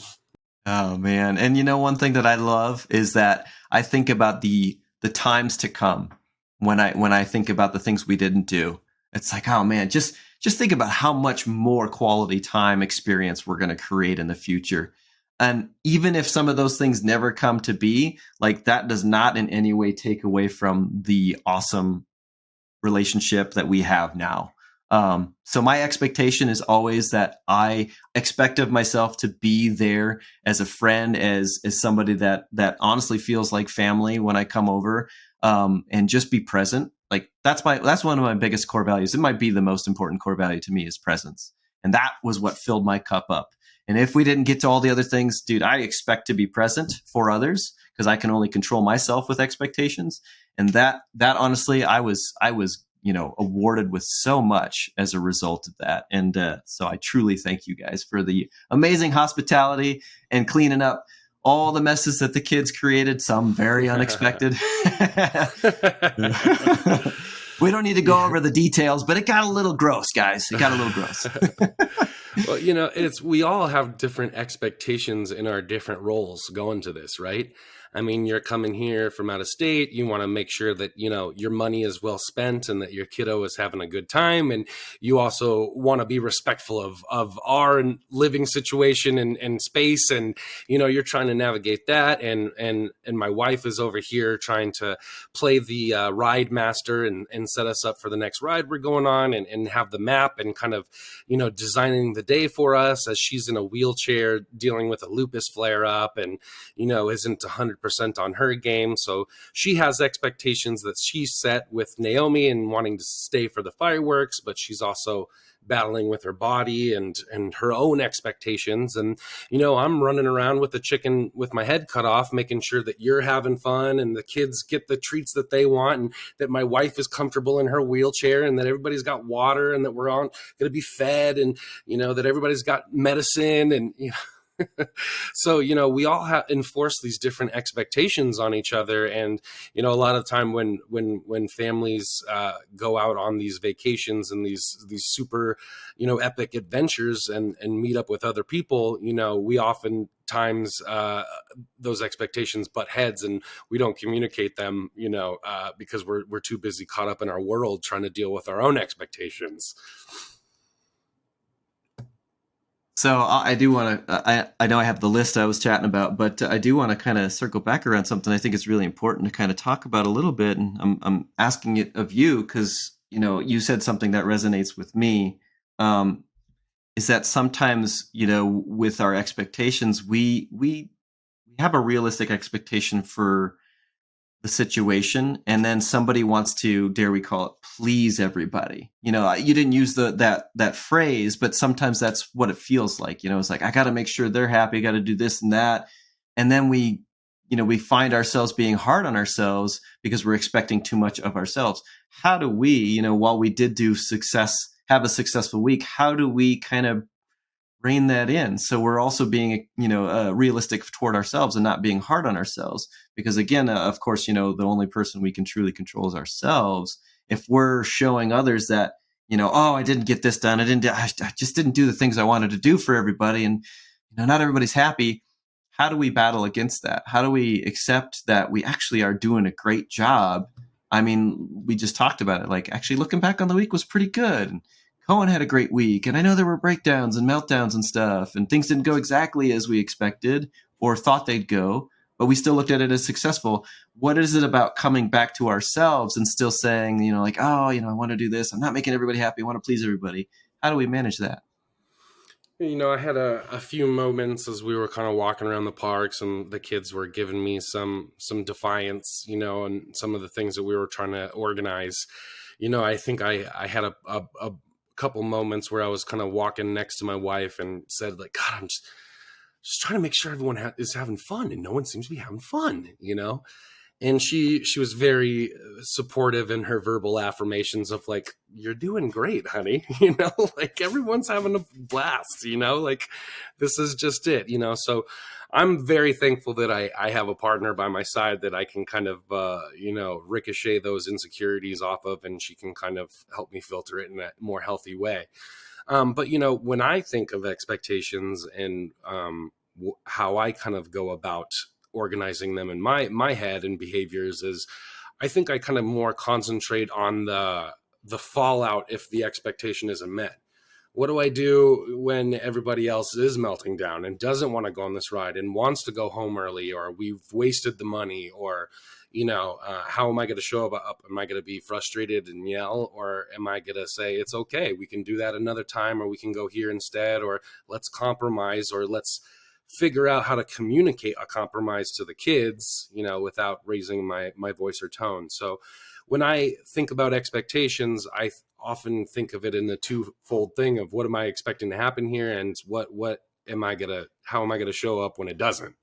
A: Oh man. And one thing that I love is that I think about the times to come. When I think about the things we didn't do, it's like, oh man, just think about how much more quality time experience we're going to create in the future. And even if some of those things never come to be, like, that does not in any way take away from the awesome relationship that we have now. So my expectation is always that I expect of myself to be there as a friend, as somebody that honestly feels like family when I come over. And just be present. Like that's one of my biggest core values. It might be the most important core value to me, is presence. And that was what filled my cup up. And if we didn't get to all the other things, dude, I expect to be present for others because I can only control myself with expectations. And that honestly, I was, awarded with so much as a result of that. And so I truly thank you guys for the amazing hospitality and cleaning up all the messes that the kids created, some very unexpected. We don't need to go over the details, but it got a little gross, guys. It got a little gross.
B: Well, we all have different expectations in our different roles going to this, right? I mean, you're coming here from out of state. You want to make sure that, your money is well spent and that your kiddo is having a good time. And you also want to be respectful of our living situation and space. And, you're trying to navigate that. And my wife is over here trying to play the ride master and set us up for the next ride we're going on and have the map and kind of, designing the day for us as she's in a wheelchair dealing with a lupus flare up and, isn't 100% on her game. So she has expectations that she's set with Naomi and wanting to stay for the fireworks, but she's also battling with her body and her own expectations. And, I'm running around with the chicken with my head cut off, making sure that you're having fun and the kids get the treats that they want and that my wife is comfortable in her wheelchair and that everybody's got water and that we're all going to be fed and, that everybody's got medicine and, So, we all enforce these different expectations on each other. And, a lot of the time when families go out on these vacations and these super, epic adventures and meet up with other people, we oftentimes those expectations butt heads and we don't communicate them, because we're too busy caught up in our world trying to deal with our own expectations.
A: So I do want to, I know I have the list I was chatting about, but I do want to kind of circle back around something I think is really important to kind of talk about a little bit. And I'm asking it of you because, you said something that resonates with me, is that sometimes, with our expectations, we have a realistic expectation for the situation, and then somebody wants to, dare we call it, please everybody. You didn't use that phrase, but sometimes that's what it feels like. It's like, I got to make sure they're happy, I got to do this and that. And then we find ourselves being hard on ourselves because we're expecting too much of ourselves. How do we, while we did have a successful week, how do we kind of rein that in so we're also being realistic toward ourselves and not being hard on ourselves? Because again, of course, the only person we can truly control is ourselves. If we're showing others that oh, I didn't get this done, I just didn't do the things I wanted to do for everybody, and not everybody's happy. How do we battle against that? How do we accept that we actually are doing a great job? I mean, we just talked about it, like actually looking back on the week was pretty good. Cohen had a great week, and I know there were breakdowns and meltdowns and stuff, and things didn't go exactly as we expected or thought they'd go, but we still looked at it as successful. What is it about coming back to ourselves and still saying, like, oh, I want to do this. I'm not making everybody happy. I want to please everybody. How do we manage that?
B: I had a few moments as we were kind of walking around the parks and the kids were giving me some defiance, and some of the things that we were trying to organize. I think I had a couple moments where I was kind of walking next to my wife and said, like, God, I'm just trying to make sure everyone is having fun, and no one seems to be having fun, And she was very supportive in her verbal affirmations of like, you're doing great, honey. Like everyone's having a blast, like this is just it, So I'm very thankful that I have a partner by my side that I can kind of, ricochet those insecurities off of, and she can kind of help me filter it in a more healthy way. But, when I think of expectations and how I kind of go about organizing them in my head and behaviors is, I think I kind of more concentrate on the fallout if the expectation isn't met. What do I do when everybody else is melting down and doesn't want to go on this ride and wants to go home early, or we've wasted the money, or, how am I going to show up? Am I going to be frustrated and yell, or am I going to say, it's okay, we can do that another time, or we can go here instead, or let's compromise, or let's figure out how to communicate a compromise to the kids, without raising my voice or tone. So when I think about expectations, I often think of it in a twofold thing of what am I expecting to happen here, and how am I gonna show up when it doesn't?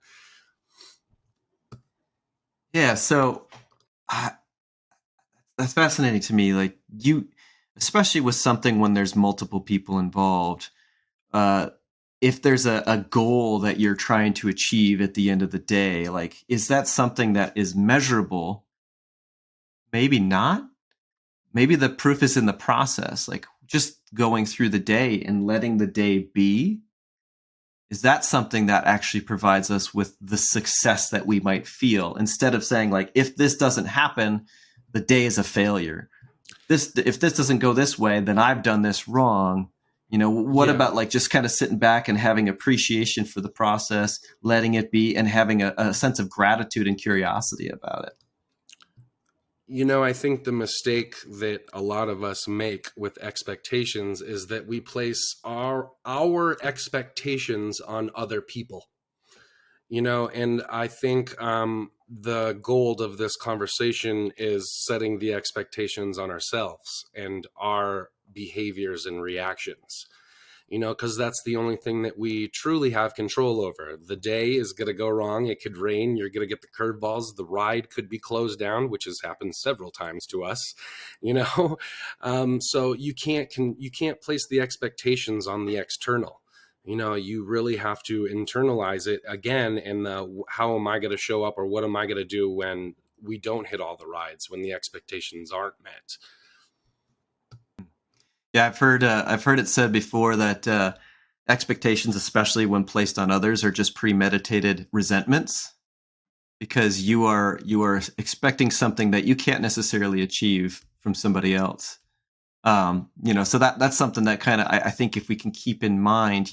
A: Yeah, so uh, that's fascinating to me. Like you, especially with something when there's multiple people involved. Uh, if there's a goal that you're trying to achieve at the end of the day, like, is that something that is measurable? Maybe not. Maybe the proof is in the process, like just going through the day and letting the day be. Is that something that actually provides us with the success that we might feel, instead of saying, like, if this doesn't happen, the day is a failure. If this doesn't go this way, then I've done this wrong. What
B: Yeah.
A: about, like, just kind of sitting back and having appreciation for the process, letting it be, and having a sense of gratitude and curiosity about it?
B: I think the mistake that a lot of us make with expectations is that we place our expectations on other people. And I think the goal of this conversation is setting the expectations on ourselves and our behaviors and reactions, because that's the only thing that we truly have control over. The day is going to go wrong. It could rain. You're going to get the curveballs. The ride could be closed down, which has happened several times to us, you know. So you can't place the expectations on the external. You really have to internalize it again. And how am I going to show up, or what am I going to do when we don't hit all the rides, when the expectations aren't met?
A: Yeah, I've heard it said before that expectations, especially when placed on others, are just premeditated resentments, because you are expecting something that you can't necessarily achieve from somebody else. So that's something that kind of, I think, if we can keep in mind,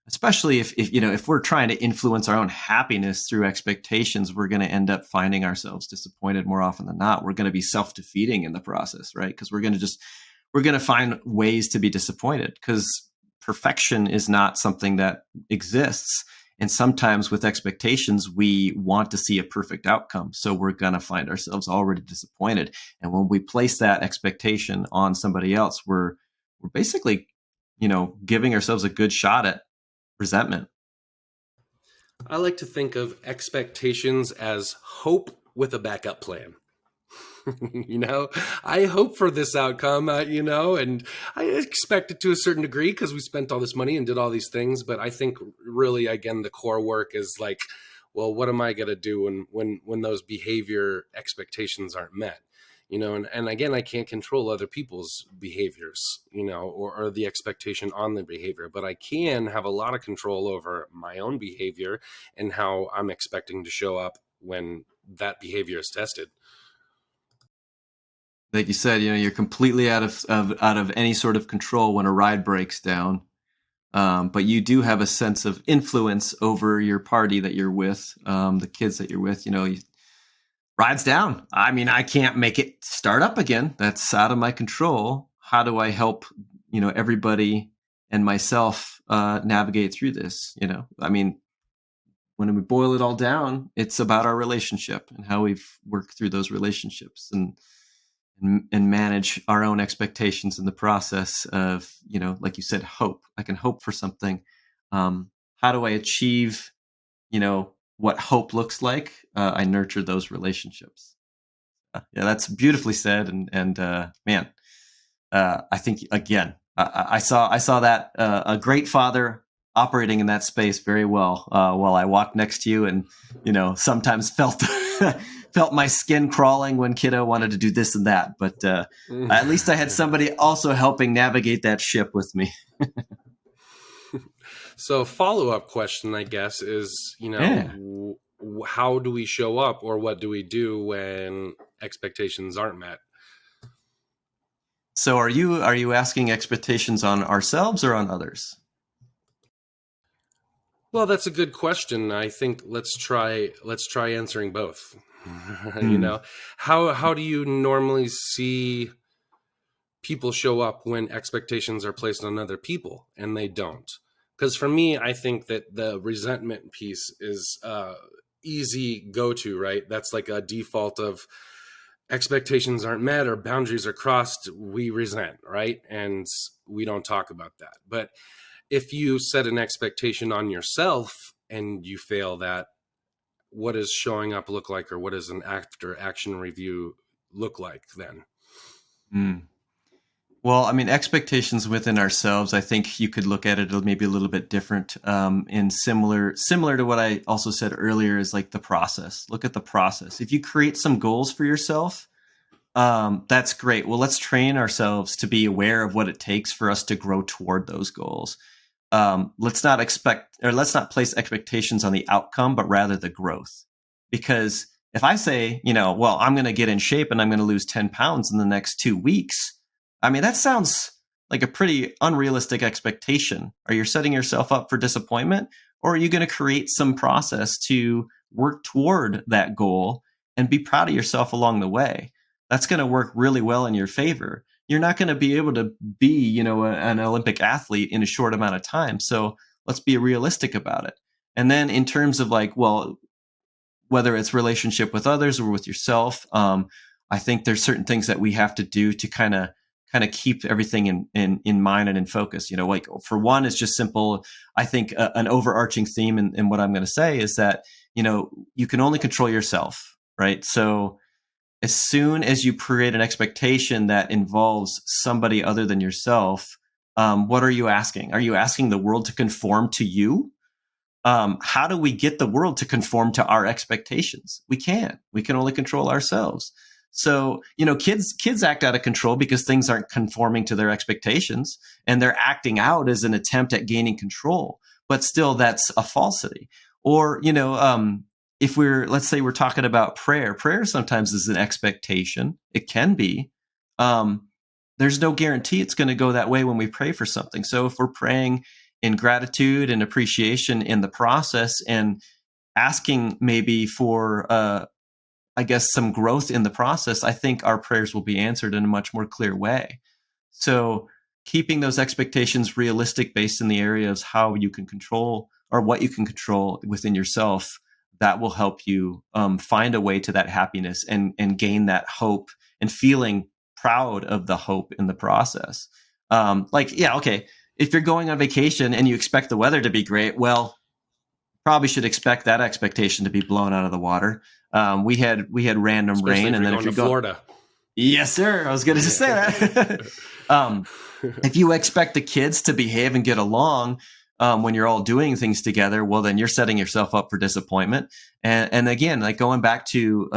A: especially if we're trying to influence our own happiness through expectations, we're going to end up finding ourselves disappointed more often than not. We're going to be self-defeating in the process, right? Because we're going to find ways to be disappointed, because perfection is not something that exists. And sometimes with expectations, we want to see a perfect outcome. So we're going to find ourselves already disappointed. And when we place that expectation on somebody else, we're basically, giving ourselves a good shot at resentment.
B: I like to think of expectations as hope with a backup plan. you know I hope for this outcome, and I expect it to a certain degree because we spent all this money and did all these things. But I think really, again, the core work is like, well, what am I going to do when those behavior expectations aren't met? And again, I can't control other people's behaviors, or the expectation on the behavior, but I can have a lot of control over my own behavior and how I'm expecting to show up when that behavior is tested.
A: Like you said, you're completely out of any sort of control when a ride breaks down. But you do have a sense of influence over your party that you're with, the kids that you're with. Rides down. I mean, I can't make it start up again. That's out of my control. How do I help, everybody and myself navigate through this? I mean, when we boil it all down, it's about our relationship and how we've worked through those relationships, and manage our own expectations in the process of, like you said, hope. I can hope for something. How do I achieve, what hope looks like? I nurture those relationships. Yeah, that's beautifully said. And man, I think, again, I saw that a great father operating in that space very well, while I walked next to you, and sometimes felt felt my skin crawling when kiddo wanted to do this and that. But at least I had somebody also helping navigate that ship with me.
B: So, follow-up question, I guess, is,
A: Yeah.
B: how do we show up, or what do we do when expectations aren't met?
A: So are you asking expectations on ourselves or on others?
B: Well, that's a good question. I think let's try answering both. you
A: Hmm.
B: know, how do you normally see people show up when expectations are placed on other people and they don't? Because for me, I think that the resentment piece is easy go to, right? That's like a default of expectations aren't met or boundaries are crossed, we resent, right? And we don't talk about that. But if you set an expectation on yourself and you fail that, what does showing up look like, or what does an after action review look like then?
A: Mm. Well, I mean, expectations within ourselves, I think you could look at it maybe a little bit different, and similar to what I also said earlier is like the process. Look at the process. If you create some goals for yourself, that's great. Well, let's train ourselves to be aware of what it takes for us to grow toward those goals. Let's not place expectations on the outcome, but rather the growth. Because if I say, well, I'm going to get in shape and I'm going to lose 10 pounds in the next 2 weeks, I mean, that sounds like a pretty unrealistic expectation. Are you setting yourself up for disappointment, or are you going to create some process to work toward that goal and be proud of yourself along the way? That's going to work really well in your favor. You're not going to be able to be, an Olympic athlete in a short amount of time. So let's be realistic about it. And then in terms of like, well, whether it's relationship with others or with yourself, I think there's certain things that we have to do to kind of keep everything in mind and in focus. Like for one, it's just simple. I think an overarching theme in what I'm going to say is that, you can only control yourself, right? So as soon as you create an expectation that involves somebody other than yourself, what are you asking? Are you asking the world to conform to you? How do we get the world to conform to our expectations? We can't. We can only control ourselves. So, kids act out of control because things aren't conforming to their expectations, and they're acting out as an attempt at gaining control. But still, that's a falsity. Or, if let's say we're talking about prayer sometimes is an expectation. It can be. There's no guarantee it's going to go that way when we pray for something. So if we're praying in gratitude and appreciation in the process and asking maybe for, I guess, some growth in the process, I think our prayers will be answered in a much more clear way. So keeping those expectations realistic based in the areas how you can control or what you can control within yourself, that will help you find a way to that happiness and gain that hope and feeling proud of the hope in the process. Okay, if you're going on vacation and you expect the weather to be great, well, probably should expect that expectation to be blown out of the water. We had random
B: Especially
A: rain,
B: if
A: and
B: you're
A: then
B: going
A: if you're
B: to Florida.
A: yes, sir. I was going to say that. If you expect the kids to behave and get along when you're all doing things together, well, then you're setting yourself up for disappointment. And again, like going back to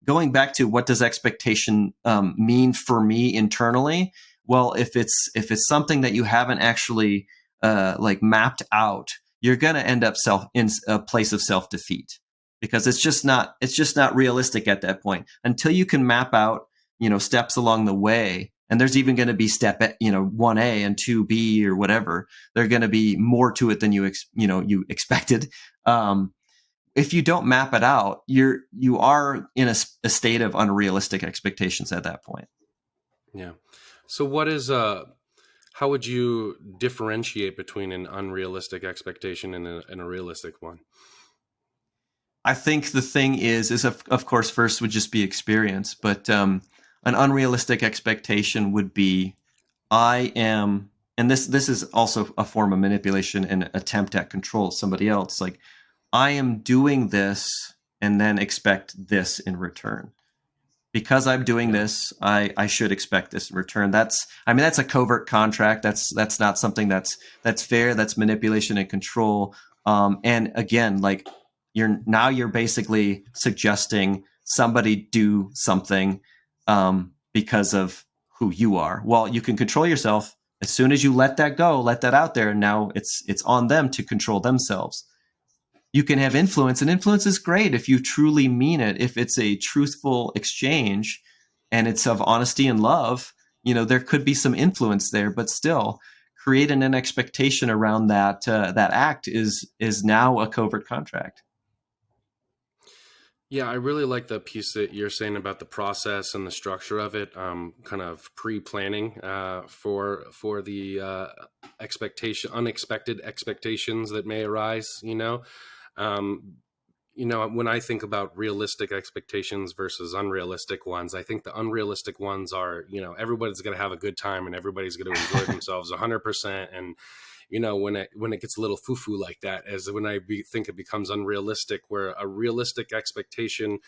A: what does expectation mean for me internally? Well, if it's something that you haven't actually mapped out, you're going to end up in a place of self-defeat, because it's just not realistic at that point until you can map out steps along the way. And there's even going to be step 1A and 2B or whatever. There're going to be more to it than you expected. If you don't map it out, you are in a state of unrealistic expectations at that point.
B: Yeah. So how would you differentiate between an unrealistic expectation and a realistic one?
A: I think the thing is of course, first would just be experience, but an unrealistic expectation would be, I am, and this is also a form of manipulation and attempt at control somebody else. Like, I am doing this and then expect this in return. Because I'm doing this, I should expect this in return. That's a covert contract. That's not something that's fair. That's manipulation and control. And again, like you're basically suggesting somebody do something because of who you are. Well, you can control yourself as soon as you let that go, let that out there. Now it's on them to control themselves. You can have influence, and influence is great if you truly mean it. If it's a truthful exchange and it's of honesty and love, there could be some influence there, but still creating an expectation around that act is now a covert contract.
B: Yeah, I really like the piece that you're saying about the process and the structure of it, kind of pre-planning for the unexpected expectations that may arise. Um, when I think about realistic expectations versus unrealistic ones, I think the unrealistic ones are, everybody's going to have a good time and everybody's going to enjoy themselves 100%. And, when it gets a little foo-foo like that, as when think it becomes unrealistic, where a realistic expectation,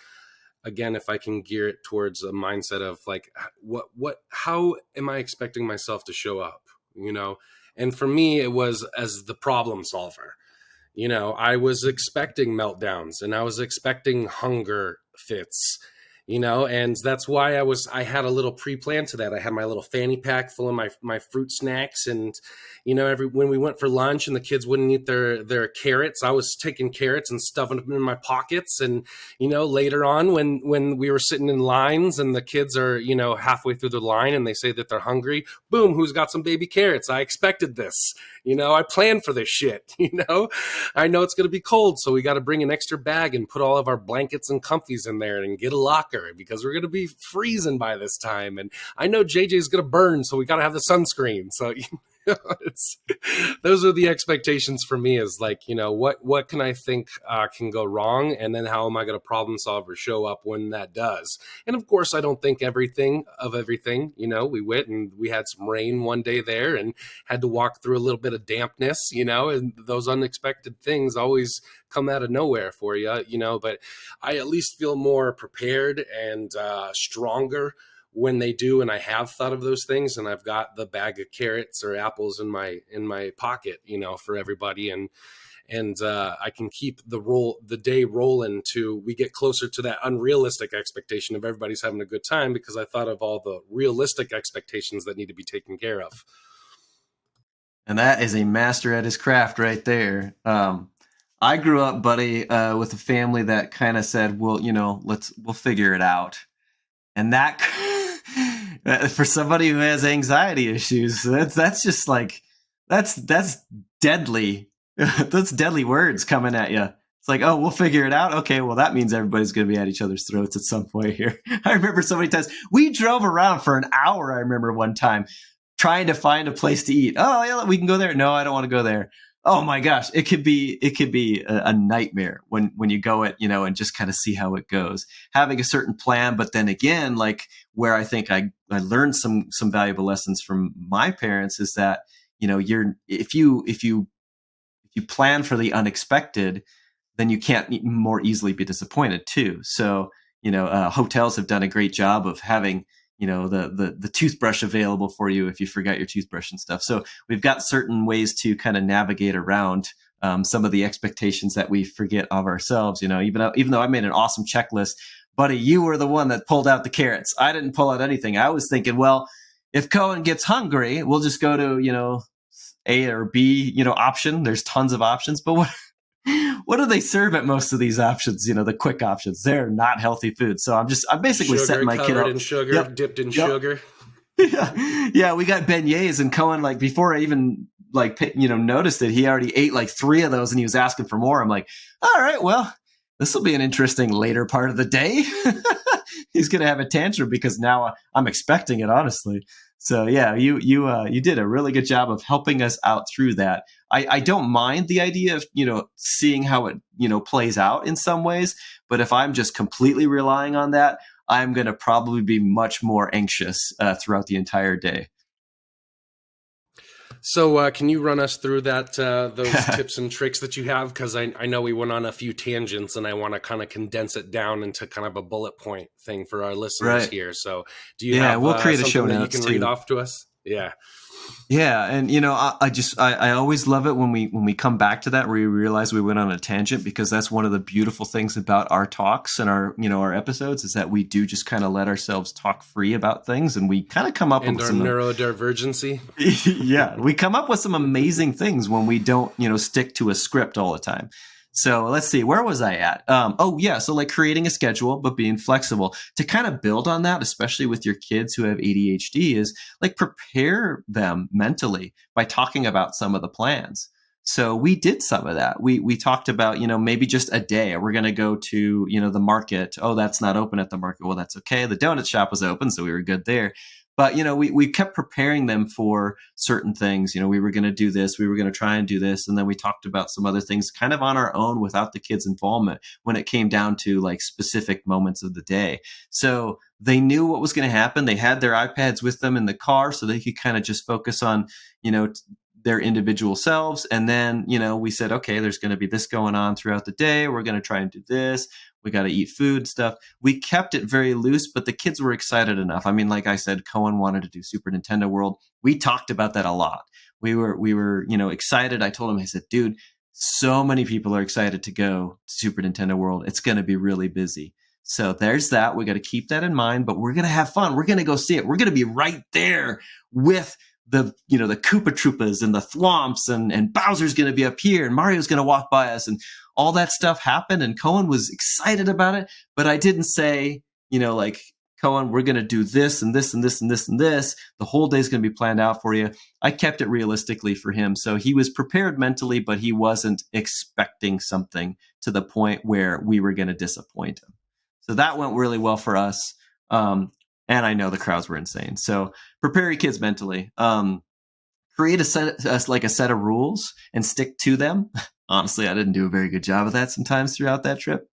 B: again, if I can gear it towards a mindset of like, how am I expecting myself to show up, And for me, it was as the problem solver. I was expecting meltdowns and I was expecting hunger fits, and that's why I had a little pre-plan to that. I had my little fanny pack full of my fruit snacks, and, when we went for lunch and the kids wouldn't eat their carrots, I was taking carrots and stuffing them in my pockets. And, later on when we were sitting in lines and the kids are, halfway through the line and they say that they're hungry, boom, who's got some baby carrots? I expected this, I planned for this shit, I know it's going to be cold, so we got to bring an extra bag and put all of our blankets and comfies in there and get a locker because we're going to be freezing by this time. And I know JJ's going to burn, so we got to have the sunscreen. So, those are the expectations for me, is like, what can I think can go wrong? And then how am I going to problem solve or show up when that does? And of course, I don't think everything. We went and we had some rain one day there and had to walk through a little bit of dampness, and those unexpected things always come out of nowhere for you, but I at least feel more prepared and stronger when they do. And I have thought of those things, and I've got the bag of carrots or apples in my pocket, for everybody. And I can keep the day rolling to we get closer to that unrealistic expectation of everybody's having a good time, because I thought of all the realistic expectations that need to be taken care of.
A: And that is a master at his craft right there. I grew up, buddy, with a family that kind of said, well, we'll figure it out. And that, for somebody who has anxiety issues, that's just like, that's deadly. That's deadly words coming at you. It's like, oh, we'll figure it out. Okay, well, that means everybody's going to be at each other's throats at some point here. I remember so many times we drove around for an hour. I remember one time trying to find a place to eat. Oh, yeah, we can go there. No, I don't want to go there. Oh my gosh, it could be a nightmare when you go it, and just kind of see how it goes. Having a certain plan, but then again, like where I think I learned some valuable lessons from my parents is that, if you plan for the unexpected, then you can't more easily be disappointed too. So, hotels have done a great job of having, the toothbrush available for you if you forgot your toothbrush and stuff. So we've got certain ways to kind of navigate around some of the expectations that we forget of ourselves. Even though I made an awesome checklist, buddy, you were the one that pulled out the carrots. I didn't pull out anything. I was thinking, well, if Cohen gets hungry, we'll just go to, A or B, option. There's tons of options, but what do they serve at most of these options? The quick options. They're not healthy food. So I'm basically
B: sugar,
A: setting my kid up.
B: In sugar, dipped in sugar.
A: Yeah, we got beignets, and Cohen, like before I even noticed it, he already ate like 3 of those and he was asking for more. I'm like, all right, well, this will be an interesting later part of the day. He's going to have a tantrum because now I'm expecting it, honestly. So yeah, you did a really good job of helping us out through that. I don't mind the idea of, seeing how it, plays out in some ways, but if I'm just completely relying on that, I'm going to probably be much more anxious throughout the entire day.
B: So can you run us through that, those tips and tricks that you have? Because I know we went on a few tangents and I want to kind of condense it down into kind of a bullet point thing for our listeners here. So do you have
A: we'll create a show
B: that
A: notes
B: you can read off to us? Yeah.
A: Yeah. And, I always love it when we come back to that, where we realize we went on a tangent, because that's one of the beautiful things about our talks and our episodes is that we do just kind of let ourselves talk free about things, and we kind of come up with some
B: neurodivergency.
A: Yeah. We come up with some amazing things when we don't, stick to a script all the time. So let's see, where was I at? So like creating a schedule, but being flexible. To kind of build on that, especially with your kids who have ADHD, is like prepare them mentally by talking about some of the plans. So we did some of that. We talked about, maybe just a day. We're going to go to, the market. Oh, that's not open at the market. Well, that's okay. The donut shop was open, so we were good there. But, we kept preparing them for certain things. We were going to do this, we were going to try and do this. And then we talked about some other things kind of on our own without the kids' involvement when it came down to like specific moments of the day. So they knew what was going to happen. They had their iPads with them in the car so they could kind of just focus on, their individual selves. And then, we said, okay, there's going to be this going on throughout the day. We're going to try and do this. We got to eat food stuff. We kept it very loose, but the kids were excited enough. I mean, like I said, Cohen wanted to do Super Nintendo World. We talked about that a lot. We were, excited. I told him, I said, dude, so many people are excited to go to Super Nintendo World. It's going to be really busy. So there's that. We got to keep that in mind, but we're going to have fun. We're going to go see it. We're going to be right there with the Koopa Troopas and the Thwomps, and Bowser's going to be up here and Mario's going to walk by us, and all that stuff happened. And Cohen was excited about it, but I didn't say, like, Cohen, we're going to do this and this and this and this and this. The whole day's going to be planned out for you. I kept it realistically for him. So he was prepared mentally, but he wasn't expecting something to the point where we were going to disappoint him. So that went really well for us. And I know the crowds were insane. So prepare your kids mentally. Create a set of rules and stick to them. Honestly, I didn't do a very good job of that sometimes throughout that trip.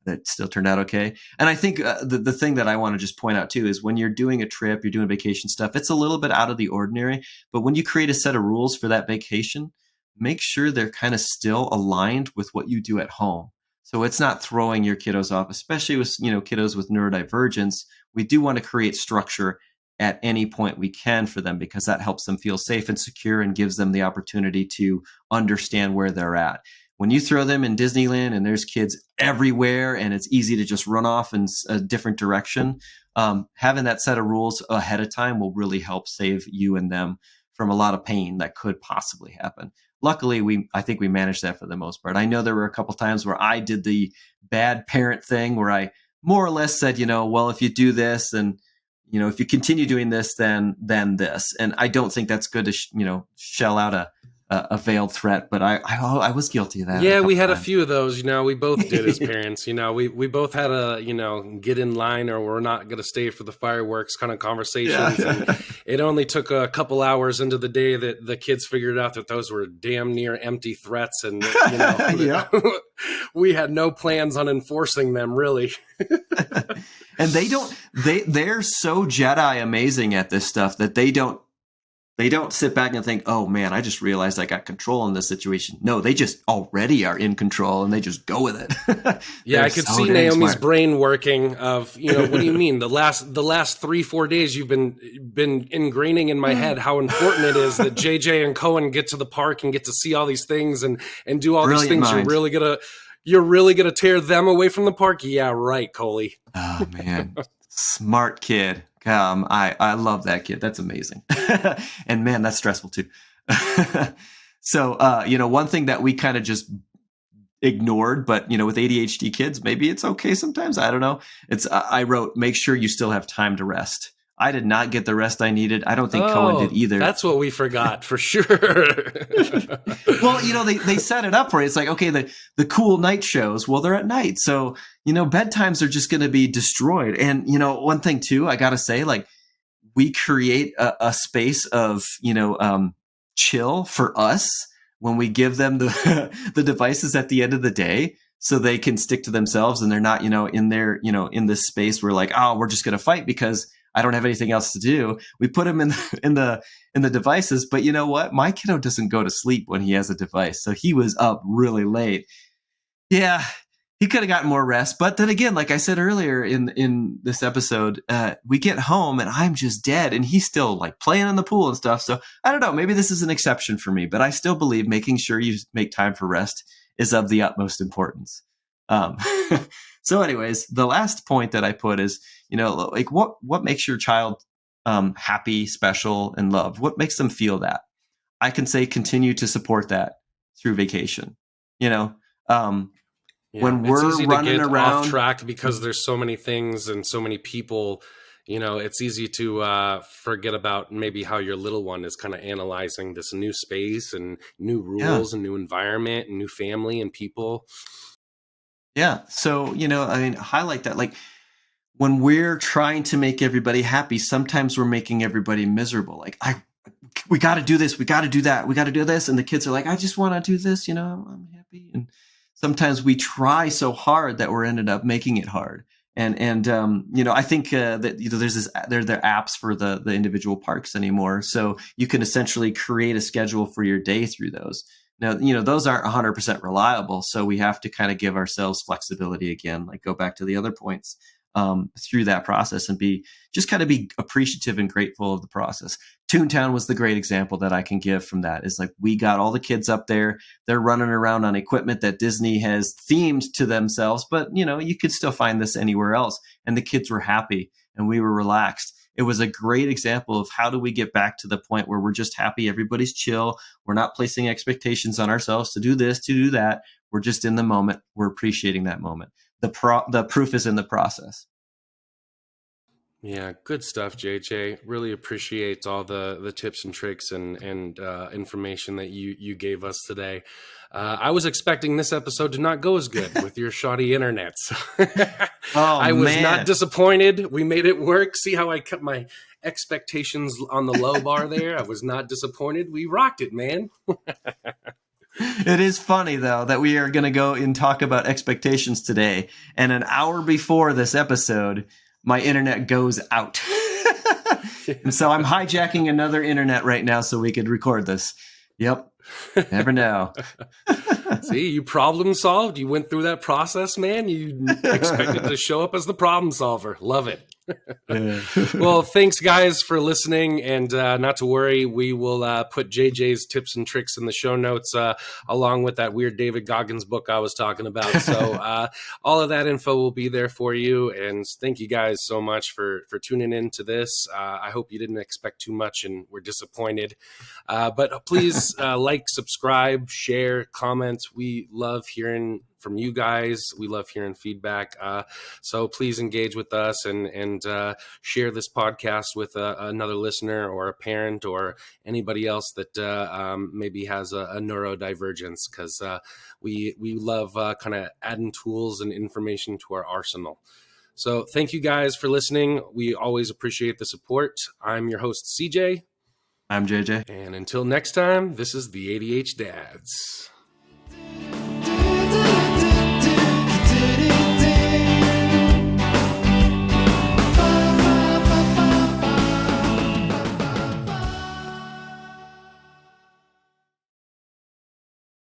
A: That still turned out okay. And I think the thing that I want to just point out too is when you're doing a trip, you're doing vacation stuff, it's a little bit out of the ordinary. But when you create a set of rules for that vacation, make sure they're kind of still aligned with what you do at home. So it's not throwing your kiddos off, especially with kiddos with neurodivergence. We do want to create structure at any point we can for them, because that helps them feel safe and secure and gives them the opportunity to understand where they're at. When you throw them in Disneyland and there's kids everywhere and it's easy to just run off in a different direction, having that set of rules ahead of time will really help save you and them from a lot of pain that could possibly happen. Luckily, I think we managed that for the most part. I know there were a couple times where I did the bad parent thing where I more or less said, well, if you do this and, if you continue doing this, then this. And I don't think that's good to, shell out a veiled threat, but I was guilty of that.
B: Yeah, we had a few of those, we both did as parents. We both had a, get in line or we're not going to stay for the fireworks kind of conversations. Yeah. And it only took a couple hours into the day that the kids figured out that those were damn near empty threats. And, we had no plans on enforcing them, really.
A: And they're so Jedi amazing at this stuff that they don't sit back and think, oh man, I just realized I got control in this situation. No, they just already are in control and they just go with it.
B: Yeah, I could see Naomi's brain working of, what do you mean? The last 3-4 days you've been ingraining in my head how important it is that JJ and Cohen get to the park and get to see all these things and do all these things. Mind. You're really gonna tear them away from the park? Yeah, right, Coley.
A: Oh man. Smart kid. I love that kid. That's amazing. And man, that's stressful too. So, one thing that we kind of just ignored, but, with ADHD kids, maybe it's okay sometimes. I don't know. I wrote, make sure you still have time to rest. I did not get the rest I needed. I don't think Cohen did either.
B: That's what we forgot for sure.
A: Well, they set it up for you. It's like, okay, the cool night shows, well, they're at night. So, bedtimes are just going to be destroyed. And, one thing too, I got to say, like, we create a space of, chill for us when we give them the devices at the end of the day, so they can stick to themselves and they're not, in this space where like, oh, we're just going to fight because I don't have anything else to do. We put him in the devices, but you know what? My kiddo doesn't go to sleep when he has a device. So he was up really late. Yeah, he could have gotten more rest. But then again, like I said earlier in this episode, we get home and I'm just dead and he's still like playing in the pool and stuff. So I don't know, maybe this is an exception for me, but I still believe making sure you make time for rest is of the utmost importance. So anyways, the last point that I put is, like what makes your child happy, special, and loved? What makes them feel that? I can say continue to support that through vacation. When we're running around
B: off track because there's so many things and so many people, it's easy to forget about maybe how your little one is kind of analyzing this new space and new rules and new environment and new family and people.
A: Yeah. So, highlight that. Like when we're trying to make everybody happy, sometimes we're making everybody miserable. Like, we got to do this, we got to do that, we got to do this, and the kids are like, I just want to do this, I'm happy. And sometimes we try so hard that we're ended up making it hard. And I think that there are apps for the individual parks anymore, so you can essentially create a schedule for your day through those. Now, those aren't 100% reliable, so we have to kind of give ourselves flexibility again, like go back to the other points through that process and be appreciative and grateful of the process. Toontown was the great example that I can give from that. Is like, we got all the kids up there, they're running around on equipment that Disney has themed to themselves, but you could still find this anywhere else. And the kids were happy and we were relaxed. It was a great example of how do we get back to the point where we're just happy, everybody's chill, we're not placing expectations on ourselves to do this, to do that. We're just in the moment, we're appreciating that moment. The proof is in the process.
B: Yeah, good stuff, JJ. Really appreciate all the tips and tricks and information that you gave us today. I was expecting this episode to not go as good with your shoddy internet. So I was not disappointed. We made it work. See how I kept my expectations on the low bar there? I was not disappointed. We rocked it, man.
A: It is funny, though, that we are going to go and talk about expectations today. And an hour before this episode, my internet goes out. And so I'm hijacking another internet right now so we could record this. Yep. Never know.
B: See, you problem solved. You went through that process, man. You expected to show up as the problem solver. Love it. Well, thanks, guys, for listening. And not to worry, we will put JJ's tips and tricks in the show notes, along with that weird David Goggins book I was talking about. So all of that info will be there for you. And thank you guys so much for tuning in to this. I hope you didn't expect too much and were disappointed. But please like, subscribe, share, comment. We love hearing from you guys. We love hearing feedback. So please engage with us and share this podcast with another listener or a parent or anybody else that maybe has a neurodivergence, because we love kind of adding tools and information to our arsenal. So thank you guys for listening. We always appreciate the support. I'm your host, CJ.
A: I'm JJ.
B: And until next time, this is the ADHDads.